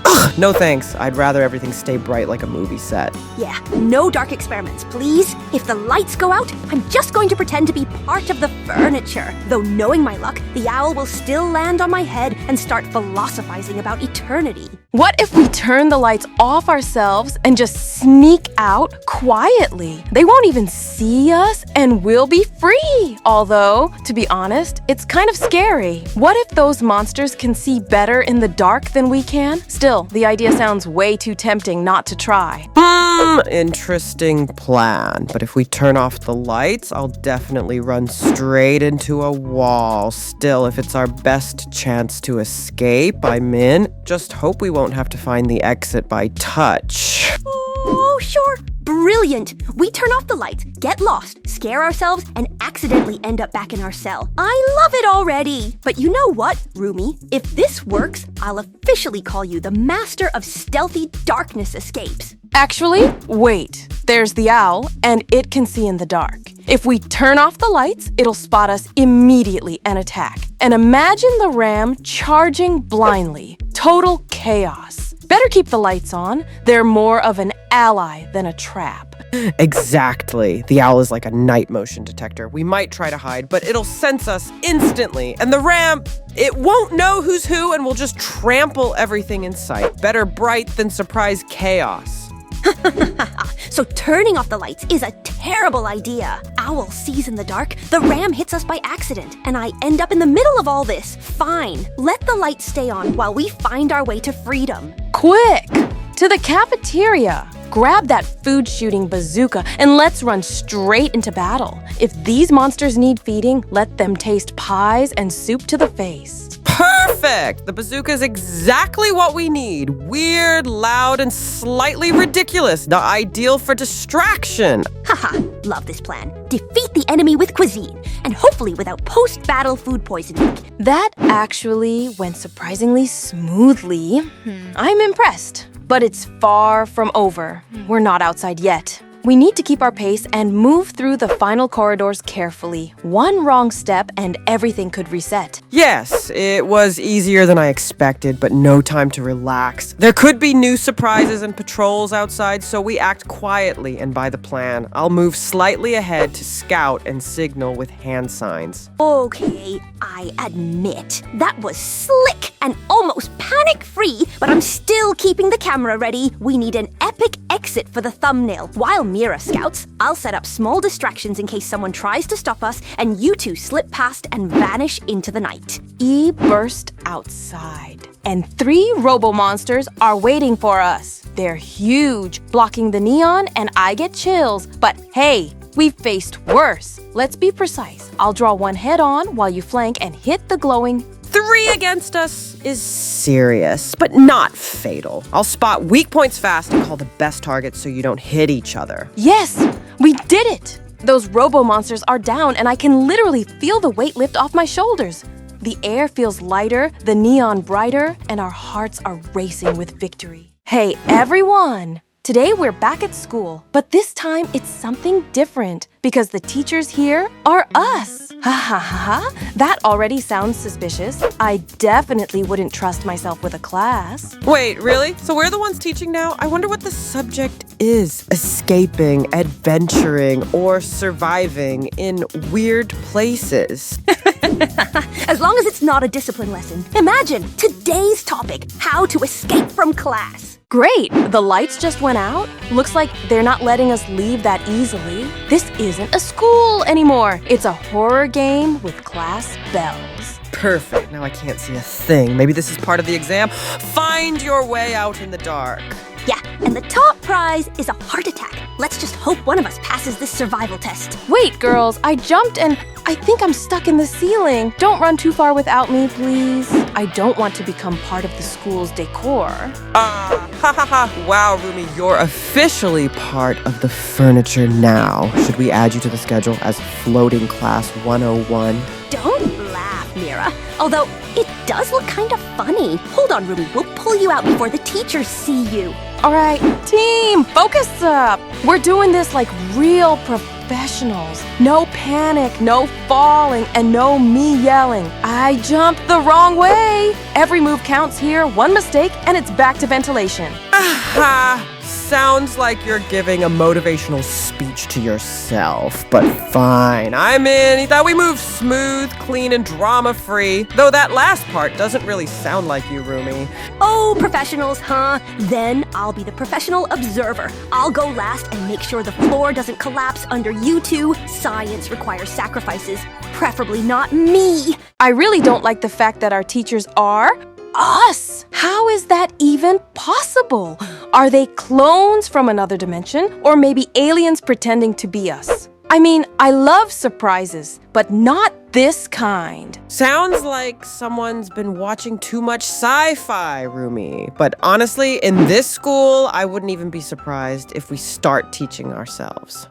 Ugh, no thanks. I'd rather everything stay bright like a movie set. Yeah, no dark experiments, please. If the lights go out, I'm just going to pretend to be part of the furniture. Though knowing my luck, the owl will still land on my head and start philosophizing about eternity. What if we turn the lights off ourselves and just sneak out quietly? They won't even see us and we'll be free. Although, to be honest, it's kind of scary. What if those monsters can see better in the dark than we can? Still, the idea sounds way too tempting not to try. Interesting plan. But if we turn off the lights, I'll definitely run straight into a wall. Still, if it's our best chance to escape, I'm in. Just hope we won't have to find the exit by touch. Oh, sure. Brilliant. We turn off the lights, get lost, scare ourselves, and accidentally end up back in our cell. I love it already. But you know what, Rumi? If this works, I'll officially call you the master of stealthy darkness escapes. Actually, wait. There's the owl, and it can see in the dark. If we turn off the lights, it'll spot us immediately and attack. And imagine the ram charging blindly. Total chaos. Better keep the lights on. They're more of an ally than a trap. Exactly. The owl is like a night motion detector. We might try to hide, but it'll sense us instantly. And the ram, it won't know who's who and will just trample everything in sight. Better bright than surprise chaos. So turning off the lights is a terrible idea. Owl sees in the dark, the ram hits us by accident, and I end up in the middle of all this. Fine, let the lights stay on while we find our way to freedom. Quick! To the cafeteria! Grab that food shooting bazooka and let's run straight into battle. If these monsters need feeding, let them taste pies and soup to the face. Perfect! The bazooka is exactly what we need. Weird, loud, and slightly ridiculous. Not ideal for distraction. Haha, love this plan. Defeat the enemy with cuisine, and hopefully without post-battle food poisoning. That actually went surprisingly smoothly. I'm impressed. but it's far from over. We're not outside yet. We need to keep our pace and move through the final corridors carefully. One wrong step and everything could reset. Yes, it was easier than I expected, but no time to relax. There could be new surprises and patrols outside, so we act quietly and by the plan. I'll move slightly ahead to scout and signal with hand signs. Okay, I admit, that was slick and almost panic-free, but I'm still keeping the camera ready. We need an epic exit for the thumbnail. While Mira scouts, I'll set up small distractions in case someone tries to stop us, and you two slip past and vanish into the night. E burst outside, and 3 robo-monsters are waiting for us. They're huge, blocking the neon, and I get chills. But hey, we've faced worse. Let's be precise. I'll draw one head-on while you flank and hit the glowing. 3 against us is serious, but not fatal. I'll spot weak points fast and call the best targets so you don't hit each other. Yes, we did it! Those robo-monsters are down and I can literally feel the weight lift off my shoulders. The air feels lighter, the neon brighter, and our hearts are racing with victory. Hey, everyone! Today we're back at school, but this time it's something different because the teachers here are us. Ha ha ha, that already sounds suspicious. I definitely wouldn't trust myself with a class. Wait, really? So we're the ones teaching now? I wonder what the subject is. Escaping, adventuring, or surviving in weird places. As long as it's not a discipline lesson. Imagine today's topic, how to escape from class. Great! The lights just went out. Looks like they're not letting us leave that easily. This isn't a school anymore. It's a horror game with class bells. Perfect. Now I can't see a thing. Maybe this is part of the exam. Find your way out in the dark. Yeah, and the top prize is a heart attack. Let's just hope one of us passes this survival test. Wait, girls, I jumped and I think I'm stuck in the ceiling. Don't run too far without me, please. I don't want to become part of the school's decor. Ha ha ha. Wow, Rumi, you're officially part of the furniture now. Should we add you to the schedule as floating class 101? Don't laugh, Mira. Although, it does look kind of funny. Hold on, Rumi. We'll pull you out before the teachers see you. All right, team, focus up. We're doing this like real professionals. No panic, no falling, and no me yelling. I jumped the wrong way. Every move counts here. One mistake, and it's back to ventilation. Aha! Sounds like you're giving a motivational speech to yourself, but fine. I'm in. Thought we moved smooth, clean, and drama-free. Though that last part doesn't really sound like you, Rumi. Oh, professionals, huh? Then I'll be the professional observer. I'll go last and make sure the floor doesn't collapse under you two. Science requires sacrifices, preferably not me. I really don't like the fact that our teachers are us. How is that even possible? Are they clones from another dimension, or maybe aliens pretending to be us? I mean, I love surprises, but not this kind. Sounds like someone's been watching too much sci-fi, Rumi. But honestly, in this school, I wouldn't even be surprised if we start teaching ourselves.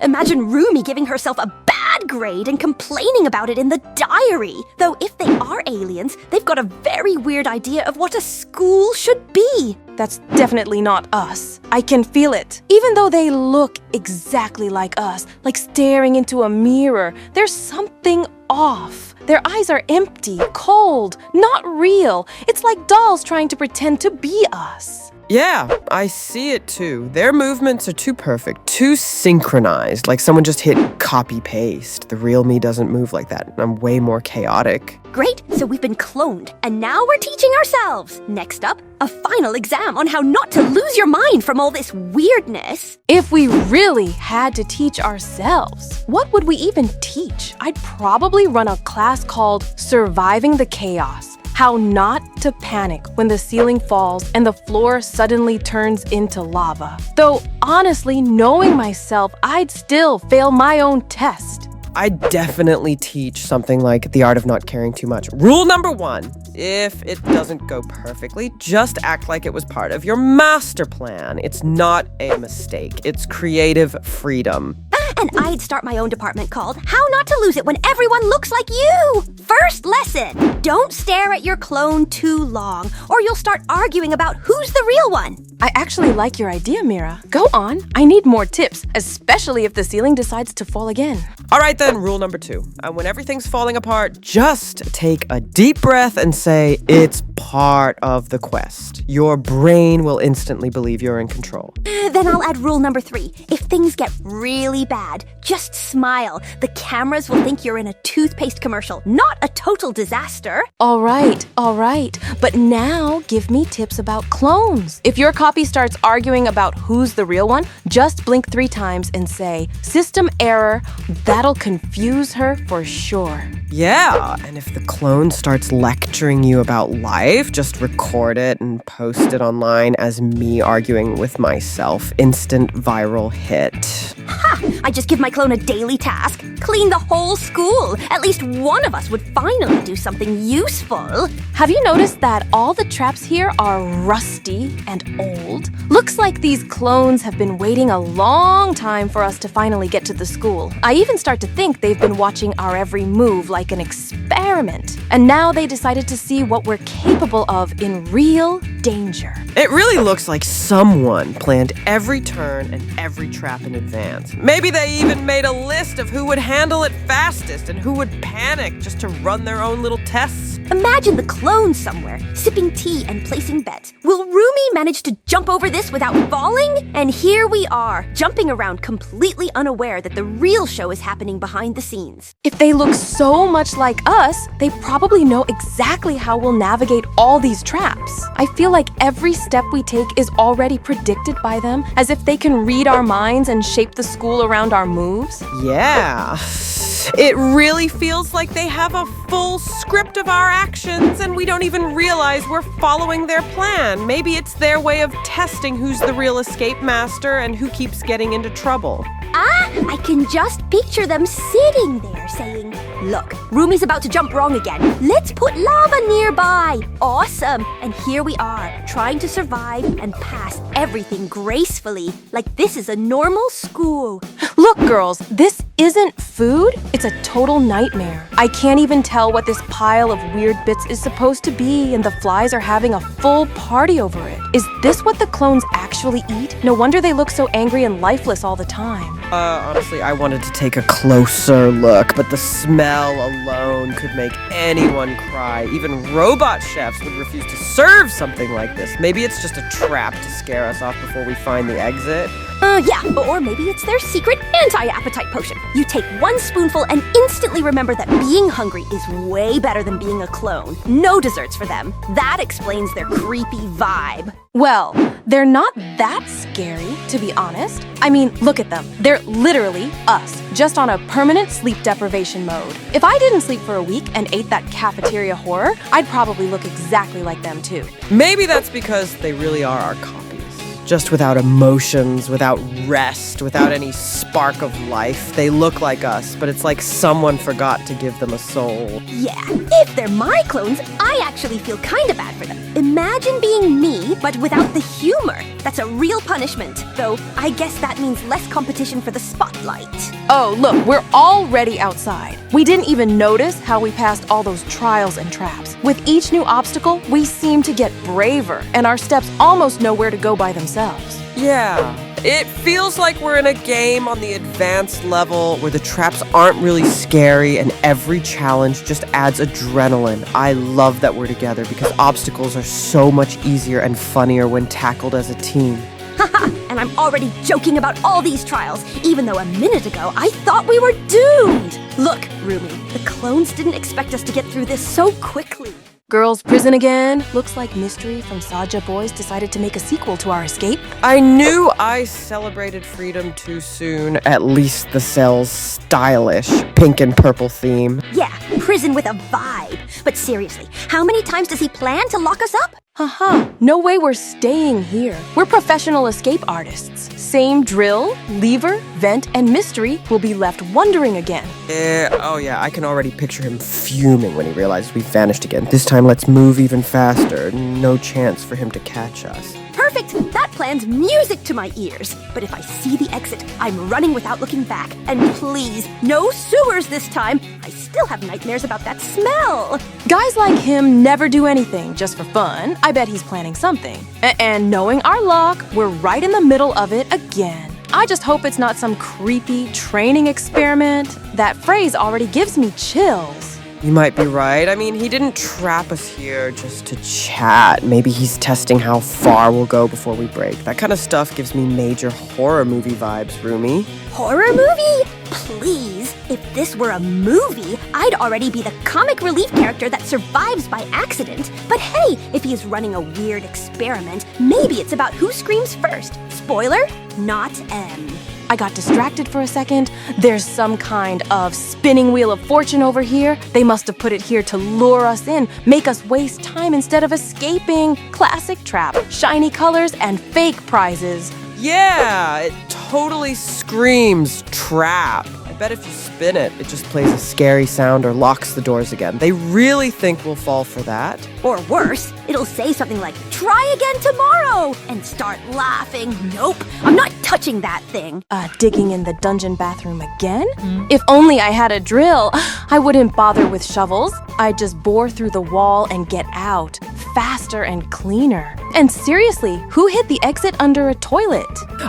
Imagine Rumi giving herself a bad grade and complaining about it in the diary. Though if they are aliens, they've got a very weird idea of what a school should be. That's definitely not us. I can feel it. Even though they look exactly like us, like staring into a mirror, there's something off. Their eyes are empty, cold, not real. It's like dolls trying to pretend to be us. Yeah, I see it too. Their movements are too perfect, too synchronized, like someone just hit copy-paste. The real me doesn't move like that. I'm way more chaotic. Great, so we've been cloned, and now we're teaching ourselves. Next up, a final exam on how not to lose your mind from all this weirdness. If we really had to teach ourselves, what would we even teach? I'd probably run a class called Surviving the Chaos. How not to panic when the ceiling falls and the floor suddenly turns into lava. Though, honestly, knowing myself, I'd still fail my own test. I definitely teach something like the art of not caring too much. Rule number 1, if it doesn't go perfectly, just act like it was part of your master plan. It's not a mistake. It's creative freedom. And I'd start my own department called How Not to Lose It When Everyone Looks Like You. First lesson, don't stare at your clone too long, or you'll start arguing about who's the real one. I actually like your idea, Mira. Go on. I need more tips, especially if the ceiling decides to fall again. All right then, rule number 2. When everything's falling apart, just take a deep breath and say, it's part of the quest. Your brain will instantly believe you're in control. Then I'll add rule number 3. If things get really bad, just smile. The cameras will think you're in a toothpaste commercial, not a total disaster. All right. But now give me tips about clones. If your copy starts arguing about who's the real one, just blink 3 times and say, system error. That'll confuse her for sure. Yeah, and if the clone starts lecturing you about life, just record it and post it online as me arguing with myself. Instant viral hit. Ha! I just give my clone a daily task. Clean the whole school. At least one of us would finally do something useful. Have you noticed that all the traps here are rusty and old? Looks like these clones have been waiting a long time for us to finally get to the school. I even start to think they've been watching our every move like an experiment. And now they decided to see what we're capable of in real danger. It really looks like someone planned every turn and every trap in advance. Maybe they even made a list of who would handle it fastest and who would panic just to run their own little tests. Imagine the clone somewhere, sipping tea and placing bets. Will Rumi manage to jump over this without falling? And here we are, jumping around completely unaware that the real show is happening behind the scenes. If they look so much like us, they probably know exactly how we'll navigate all these traps. I feel like every step we take is already predicted by them, as if they can read our minds and shape the school around our moves. Yeah. It really feels like they have a full script of our actions and we don't even realize we're following their plan. Maybe it's their way of testing who's the real escape master and who keeps getting into trouble. I can just picture them sitting there saying, look, Rumi's about to jump wrong again. Let's put lava nearby. Awesome. And here we are, trying to survive and pass everything gracefully, like this is a normal school. Look, girls, this isn't food. It's a total nightmare. I can't even tell what this pile of weird bits is supposed to be, and the flies are having a full party over it. Is this what the clones actually eat? No wonder they look so angry and lifeless all the time. Honestly, I wanted to take a closer look, but the smell alone could make anyone cry. Even robot chefs would refuse to serve something like this. Maybe it's just a trap to scare us off before we find the exit. Yeah, or maybe it's their secret anti-appetite potion. You take 1 spoonful and instantly remember that being hungry is way better than being a clone. No desserts for them. That explains their creepy vibe. Well, they're not that scary, to be honest. I mean, look at them. They're literally us, just on a permanent sleep deprivation mode. If I didn't sleep for a week and ate that cafeteria horror, I'd probably look exactly like them too. Maybe that's because they really are our copies. Just without emotions, without rest, without any spark of life. They look like us, but it's like someone forgot to give them a soul. Yeah, if they're my clones, I actually feel kind of bad for them. Imagine being me, but without the humor. That's a real punishment, though I guess that means less competition for the spotlight. Oh, look, we're already outside. We didn't even notice how we passed all those trials and traps. With each new obstacle, we seem to get braver, and our steps almost know where to go by themselves. Yeah, it feels like we're in a game on the advanced level where the traps aren't really scary and every challenge just adds adrenaline. I love that we're together because obstacles are so much easier and funnier when tackled as a team. Haha, and I'm already joking about all these trials, even though a minute ago I thought we were doomed. Look, Rumi, the clones didn't expect us to get through this so quickly. Girls' prison again. Looks like Mystery from Saja Boys decided to make a sequel to our escape. I knew I celebrated freedom too soon. At least the cell's stylish pink and purple theme. Yeah, prison with a vibe. But seriously, how many times does he plan to lock us up? Haha, no way we're staying here. We're professional escape artists. Same drill, lever, vent, and Mystery will be left wondering again. Oh yeah, I can already picture him fuming when he realizes we've vanished again. This time let's move even faster. No chance for him to catch us. Perfect. Perfect! That plan's music to my ears. But if I see the exit, I'm running without looking back. And please, no sewers this time. I still have nightmares about that smell. Guys like him never do anything just for fun. I bet he's planning something. And knowing our luck, we're right in the middle of it again. I just hope it's not some creepy training experiment. That phrase already gives me chills. You might be right. I mean, he didn't trap us here just to chat. Maybe he's testing how far we'll go before we break. That kind of stuff gives me major horror movie vibes, Rumi. Horror movie? Please, if this were a movie, I'd already be the comic relief character that survives by accident. But hey, if he is running a weird experiment, maybe it's about who screams first. Spoiler, not M. I got distracted for a second. There's some kind of spinning wheel of fortune over here. They must have put it here to lure us in, make us waste time instead of escaping. Classic trap, shiny colors and fake prizes. Yeah, it totally screams trap. I bet if you spin it, it just plays a scary sound or locks the doors again. They really think we'll fall for that. Or worse, it'll say something like, try again tomorrow, and start laughing. Nope, I'm not touching that thing. Digging in the dungeon bathroom again? If only I had a drill, I wouldn't bother with shovels. I'd just bore through the wall and get out, faster and cleaner. And seriously, who hid the exit under a toilet?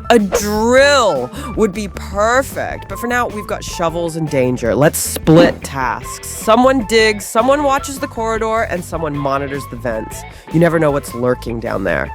A drill would be perfect, but for now, we've got shovels and danger. Let's split tasks. Someone digs, someone watches the corridor, and someone monitors the vents. You never know what's lurking down there.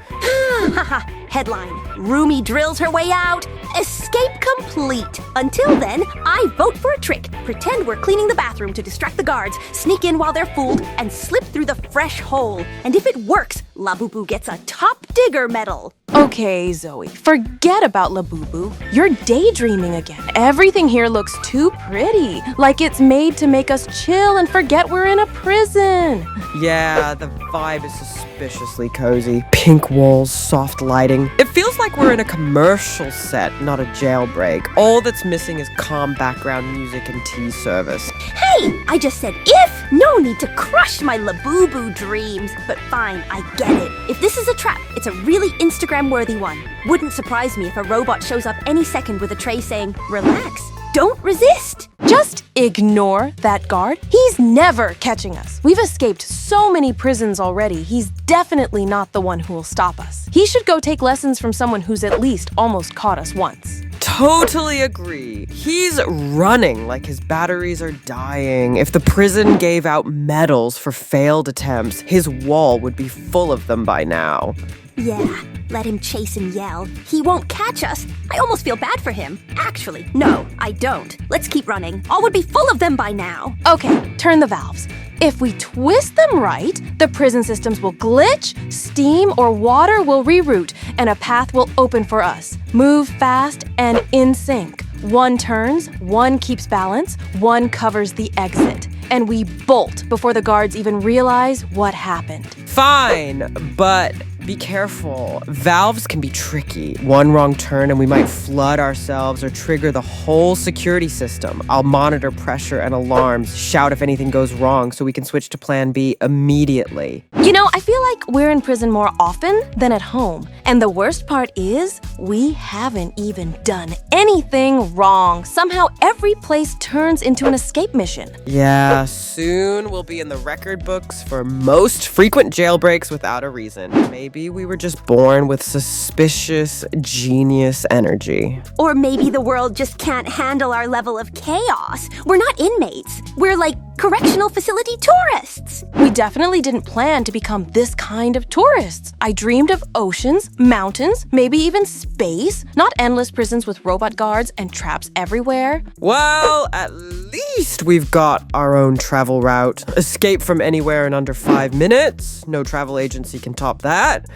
Headline, Rumi drills her way out. Escape complete. Until then, I vote for a trick. Pretend we're cleaning the bathroom to distract the guards, sneak in while they're fooled, and slip through the fresh hole. And if it works, Labubu gets a top digger medal. Okay, Zoey, forget about Labubu. You're daydreaming again. Everything here looks too pretty, like it's made to make us chill and forget we're in a prison. Yeah, the vibe is suspiciously cozy. Pink walls, soft lighting. It feels like we're in a commercial set, not a jailbreak. All that's missing is calm background music and tea service. Hey, I just said if. No need to crush my Labubu dreams. But fine, I get it. If this is a trap, it's a really Instagram-worthy one. Wouldn't surprise me if a robot shows up any second with a tray saying, relax, don't resist. Just ignore that guard. He's never catching us. We've escaped so many prisons already. He's definitely not the one who will stop us. He should go take lessons from someone who's at least almost caught us once. Totally agree. He's running like his batteries are dying. If the prison gave out medals for failed attempts, his wall would be full of them by now. Yeah, let him chase and yell. He won't catch us. I almost feel bad for him. Actually, no, I don't. Let's keep running. All would be full of them by now. Okay, turn the valves. If we twist them right, the prison systems will glitch, steam or water will reroute, and a path will open for us. Move fast and in sync. One turns, one keeps balance, one covers the exit. And we bolt before the guards even realize what happened. Fine, but be careful. Valves can be tricky. One wrong turn and we might flood ourselves or trigger the whole security system. I'll monitor pressure and alarms, shout if anything goes wrong so we can switch to plan B immediately. You know, I feel like we're in prison more often than at home. And the worst part is, we haven't even done anything wrong. Somehow every place turns into an escape mission. Yeah, soon we'll be in the record books for most frequent jailbreaks without a reason. Maybe we were just born with suspicious genius energy. Or maybe the world just can't handle our level of chaos. We're not inmates. We're like correctional facility tourists. We definitely didn't plan to become this kind of tourists. I dreamed of oceans, mountains, maybe even space, not endless prisons with robot guards and traps everywhere. Well, at least we've got our own travel route. Escape from anywhere in under 5 minutes. No travel agency can top that.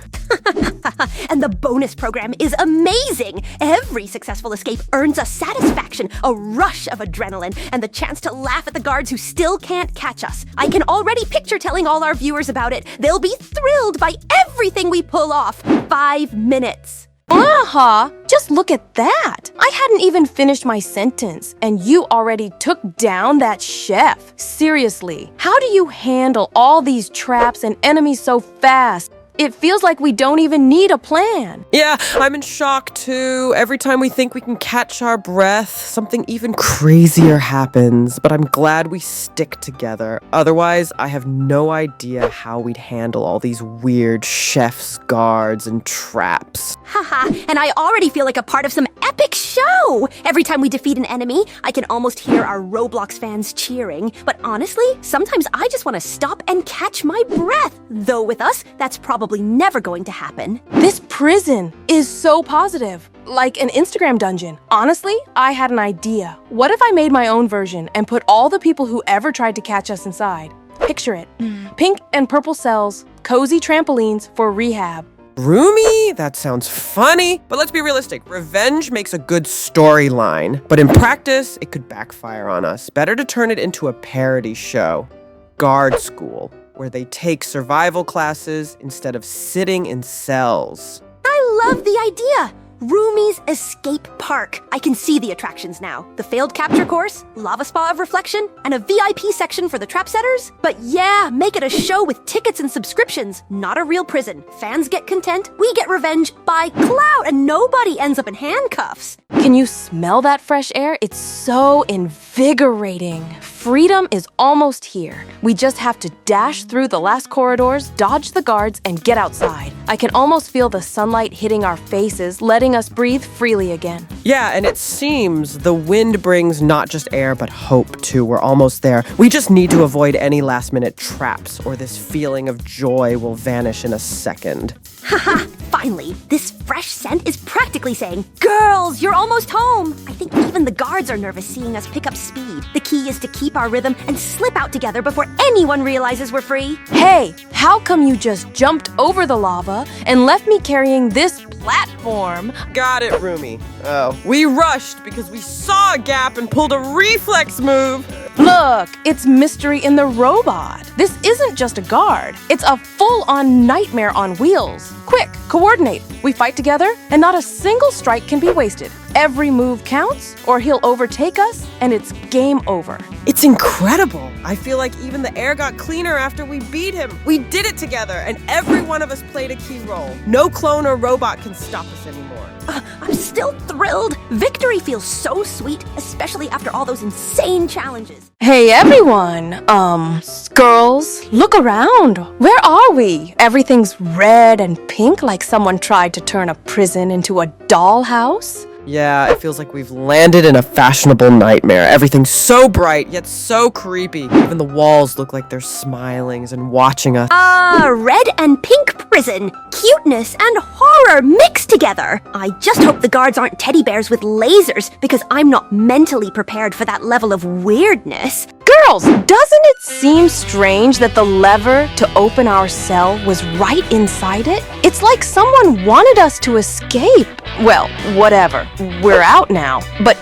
And the bonus program is amazing. Every successful escape earns us satisfaction, a rush of adrenaline, and the chance to laugh at the guards who still can't catch us. I can already picture telling all our viewers about it. They'll be thrilled by everything we pull off. 5 minutes. Aha! Just look at that! I hadn't even finished my sentence, and you already took down that chef. Seriously, how do you handle all these traps and enemies so fast? It feels like we don't even need a plan. Yeah, I'm in shock too. Every time we think we can catch our breath, something even crazier happens. But I'm glad we stick together. Otherwise, I have no idea how we'd handle all these weird chefs, guards, and traps. Haha, and I already feel like a part of some epic show! Every time we defeat an enemy, I can almost hear our Roblox fans cheering. But honestly, sometimes I just want to stop and catch my breath. Though with us, that's probably never going to happen. This prison is so positive, like an Instagram dungeon. Honestly, I had an idea. What if I made my own version and put all the people who ever tried to catch us inside? Picture it. Pink and purple cells, cozy trampolines for rehab. Rumi? That sounds funny. But let's be realistic. Revenge makes a good storyline. But in practice, it could backfire on us. Better to turn it into a parody show. Guard School, where they take survival classes instead of sitting in cells. I love the idea! Rumi's Escape Park. I can see the attractions now. The failed capture course, lava spa of reflection, and a VIP section for the trap setters. But yeah, make it a show with tickets and subscriptions, not a real prison. Fans get content, we get revenge by clout, and nobody ends up in handcuffs. Can you smell that fresh air? It's so invigorating. Freedom is almost here. We just have to dash through the last corridors, dodge the guards, and get outside. I can almost feel the sunlight hitting our faces, letting us breathe freely again. Yeah, and it seems the wind brings not just air, but hope too. We're almost there. We just need to avoid any last-minute traps, or this feeling of joy will vanish in a second. Haha, finally, this fresh scent is practically saying, "Girls, you're almost home!" I think even the guards are nervous seeing us pick up speed. The key is to keep our rhythm and slip out together before anyone realizes we're free. Hey, how come you just jumped over the lava and left me carrying this platform? Got it, Rumi. Oh, we rushed because we saw a gap and pulled a reflex move. Look, it's mystery in the robot. This isn't just a guard. It's a full-on nightmare on wheels. Quick, coordinate. We fight together, and not a single strike can be wasted. Every move counts, or he'll overtake us, and it's game over. It's incredible. I feel like even the air got cleaner after we beat him. We did it together, and every one of us played a key role. No clone or robot can stop us anymore. I'm still thrilled. Victory feels so sweet, especially after all those insane challenges. Hey everyone, girls, look around. Where are we? Everything's red and pink like someone tried to turn a prison into a dollhouse. Yeah, it feels like we've landed in a fashionable nightmare. Everything's so bright, yet so creepy. Even the walls look like they're smiling and watching us. Red and pink prison. Cuteness and horror mixed together. I just hope the guards aren't teddy bears with lasers, because I'm not mentally prepared for that level of weirdness. Girls, doesn't it seem strange that the lever to open our cell was right inside it? It's like someone wanted us to escape. Well, whatever. We're out now. But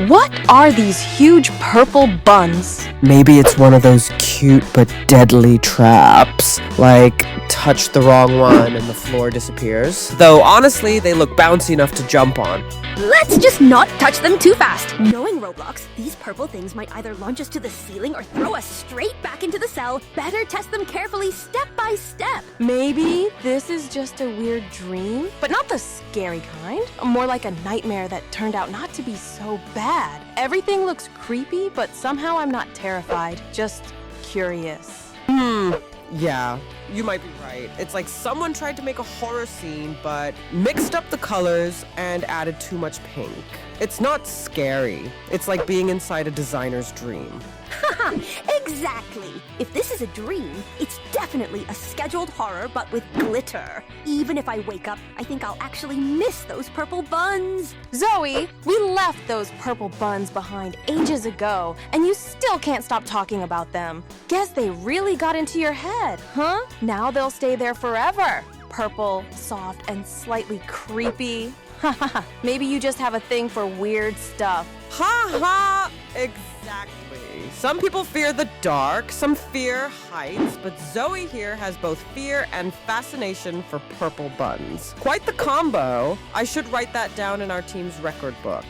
what are these huge purple buns? Maybe it's one of those cute but deadly traps. Like, touch the wrong one and the floor disappears. Though, honestly, they look bouncy enough to jump on. Let's just not touch them too fast. Knowing Roblox, these purple things might either launch us to the ceiling or throw us straight back into the cell. Better test them carefully, step by step. Maybe this is just a weird dream, but not the scary kind. More like a nightmare that turned out not to be so bad. Everything looks creepy, but somehow I'm not terrified, just curious. Yeah, you might be right. It's like someone tried to make a horror scene, but mixed up the colors and added too much pink. It's not scary. It's like being inside a designer's dream. Haha, exactly. If this is a dream, it's definitely a scheduled horror, but with glitter. Even if I wake up, I think I'll actually miss those purple buns. Zoey, we left those purple buns behind ages ago, and you still can't stop talking about them. Guess they really got into your head, huh? Now they'll stay there forever. Purple, soft, and slightly creepy. Haha, maybe you just have a thing for weird stuff. Ha ha! Exactly. Some people fear the dark, some fear heights, but Zoey here has both fear and fascination for purple buns. Quite the combo. I should write that down in our team's record book.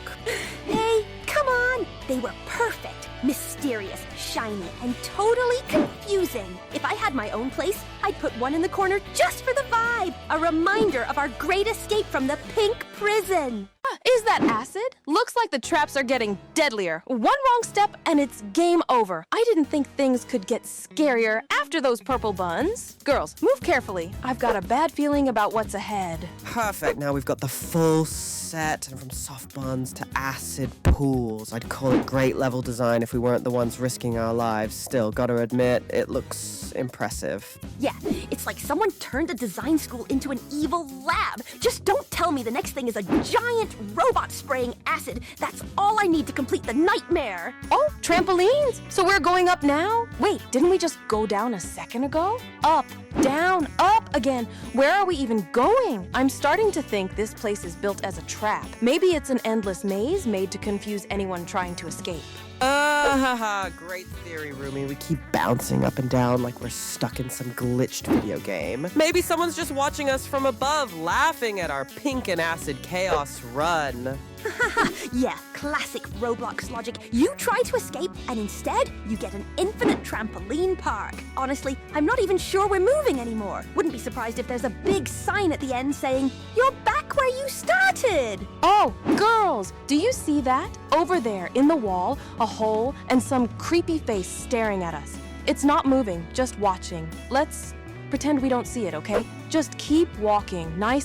Hey, come on. They were perfect. Mysterious. mysterious, shiny, and totally confusing. If I had my own place, I'd put one in the corner just for the vibe. A reminder of our great escape from the pink prison. Is that acid? Looks like the traps are getting deadlier. One wrong step and it's game over. I didn't think things could get scarier after those purple buns. Girls, move carefully. I've got a bad feeling about what's ahead. Perfect. Now we've got the full set, and from soft buns to acid pools. I'd call it great level design if we weren't the ones risking our lives. Still, gotta admit, it looks impressive. Yeah, it's like someone turned a design school into an evil lab. Just don't tell me the next thing is a giant robot spraying acid. That's all I need to complete the nightmare. Oh, trampolines! So we're going up now? Wait, didn't we just go down a second ago? Up, down, up again. Where are we even going? I'm starting to think this place is built as a trap. Maybe it's an endless maze made to confuse anyone trying to escape. Great theory, Rumi. We keep bouncing up and down like we're stuck in some glitched video game. Maybe someone's just watching us from above, laughing at our pink and acid chaos run. Yeah, classic Roblox logic. You try to escape, and instead, you get an infinite trampoline park. Honestly, I'm not even sure we're moving anymore. Wouldn't be surprised if there's a big sign at the end saying, "You're back where you started." Oh, girls, do you see that? Over there, in the wall, a hole and some creepy face staring at us. It's not moving, just watching. Let's pretend we don't see it, okay? Just keep walking, nice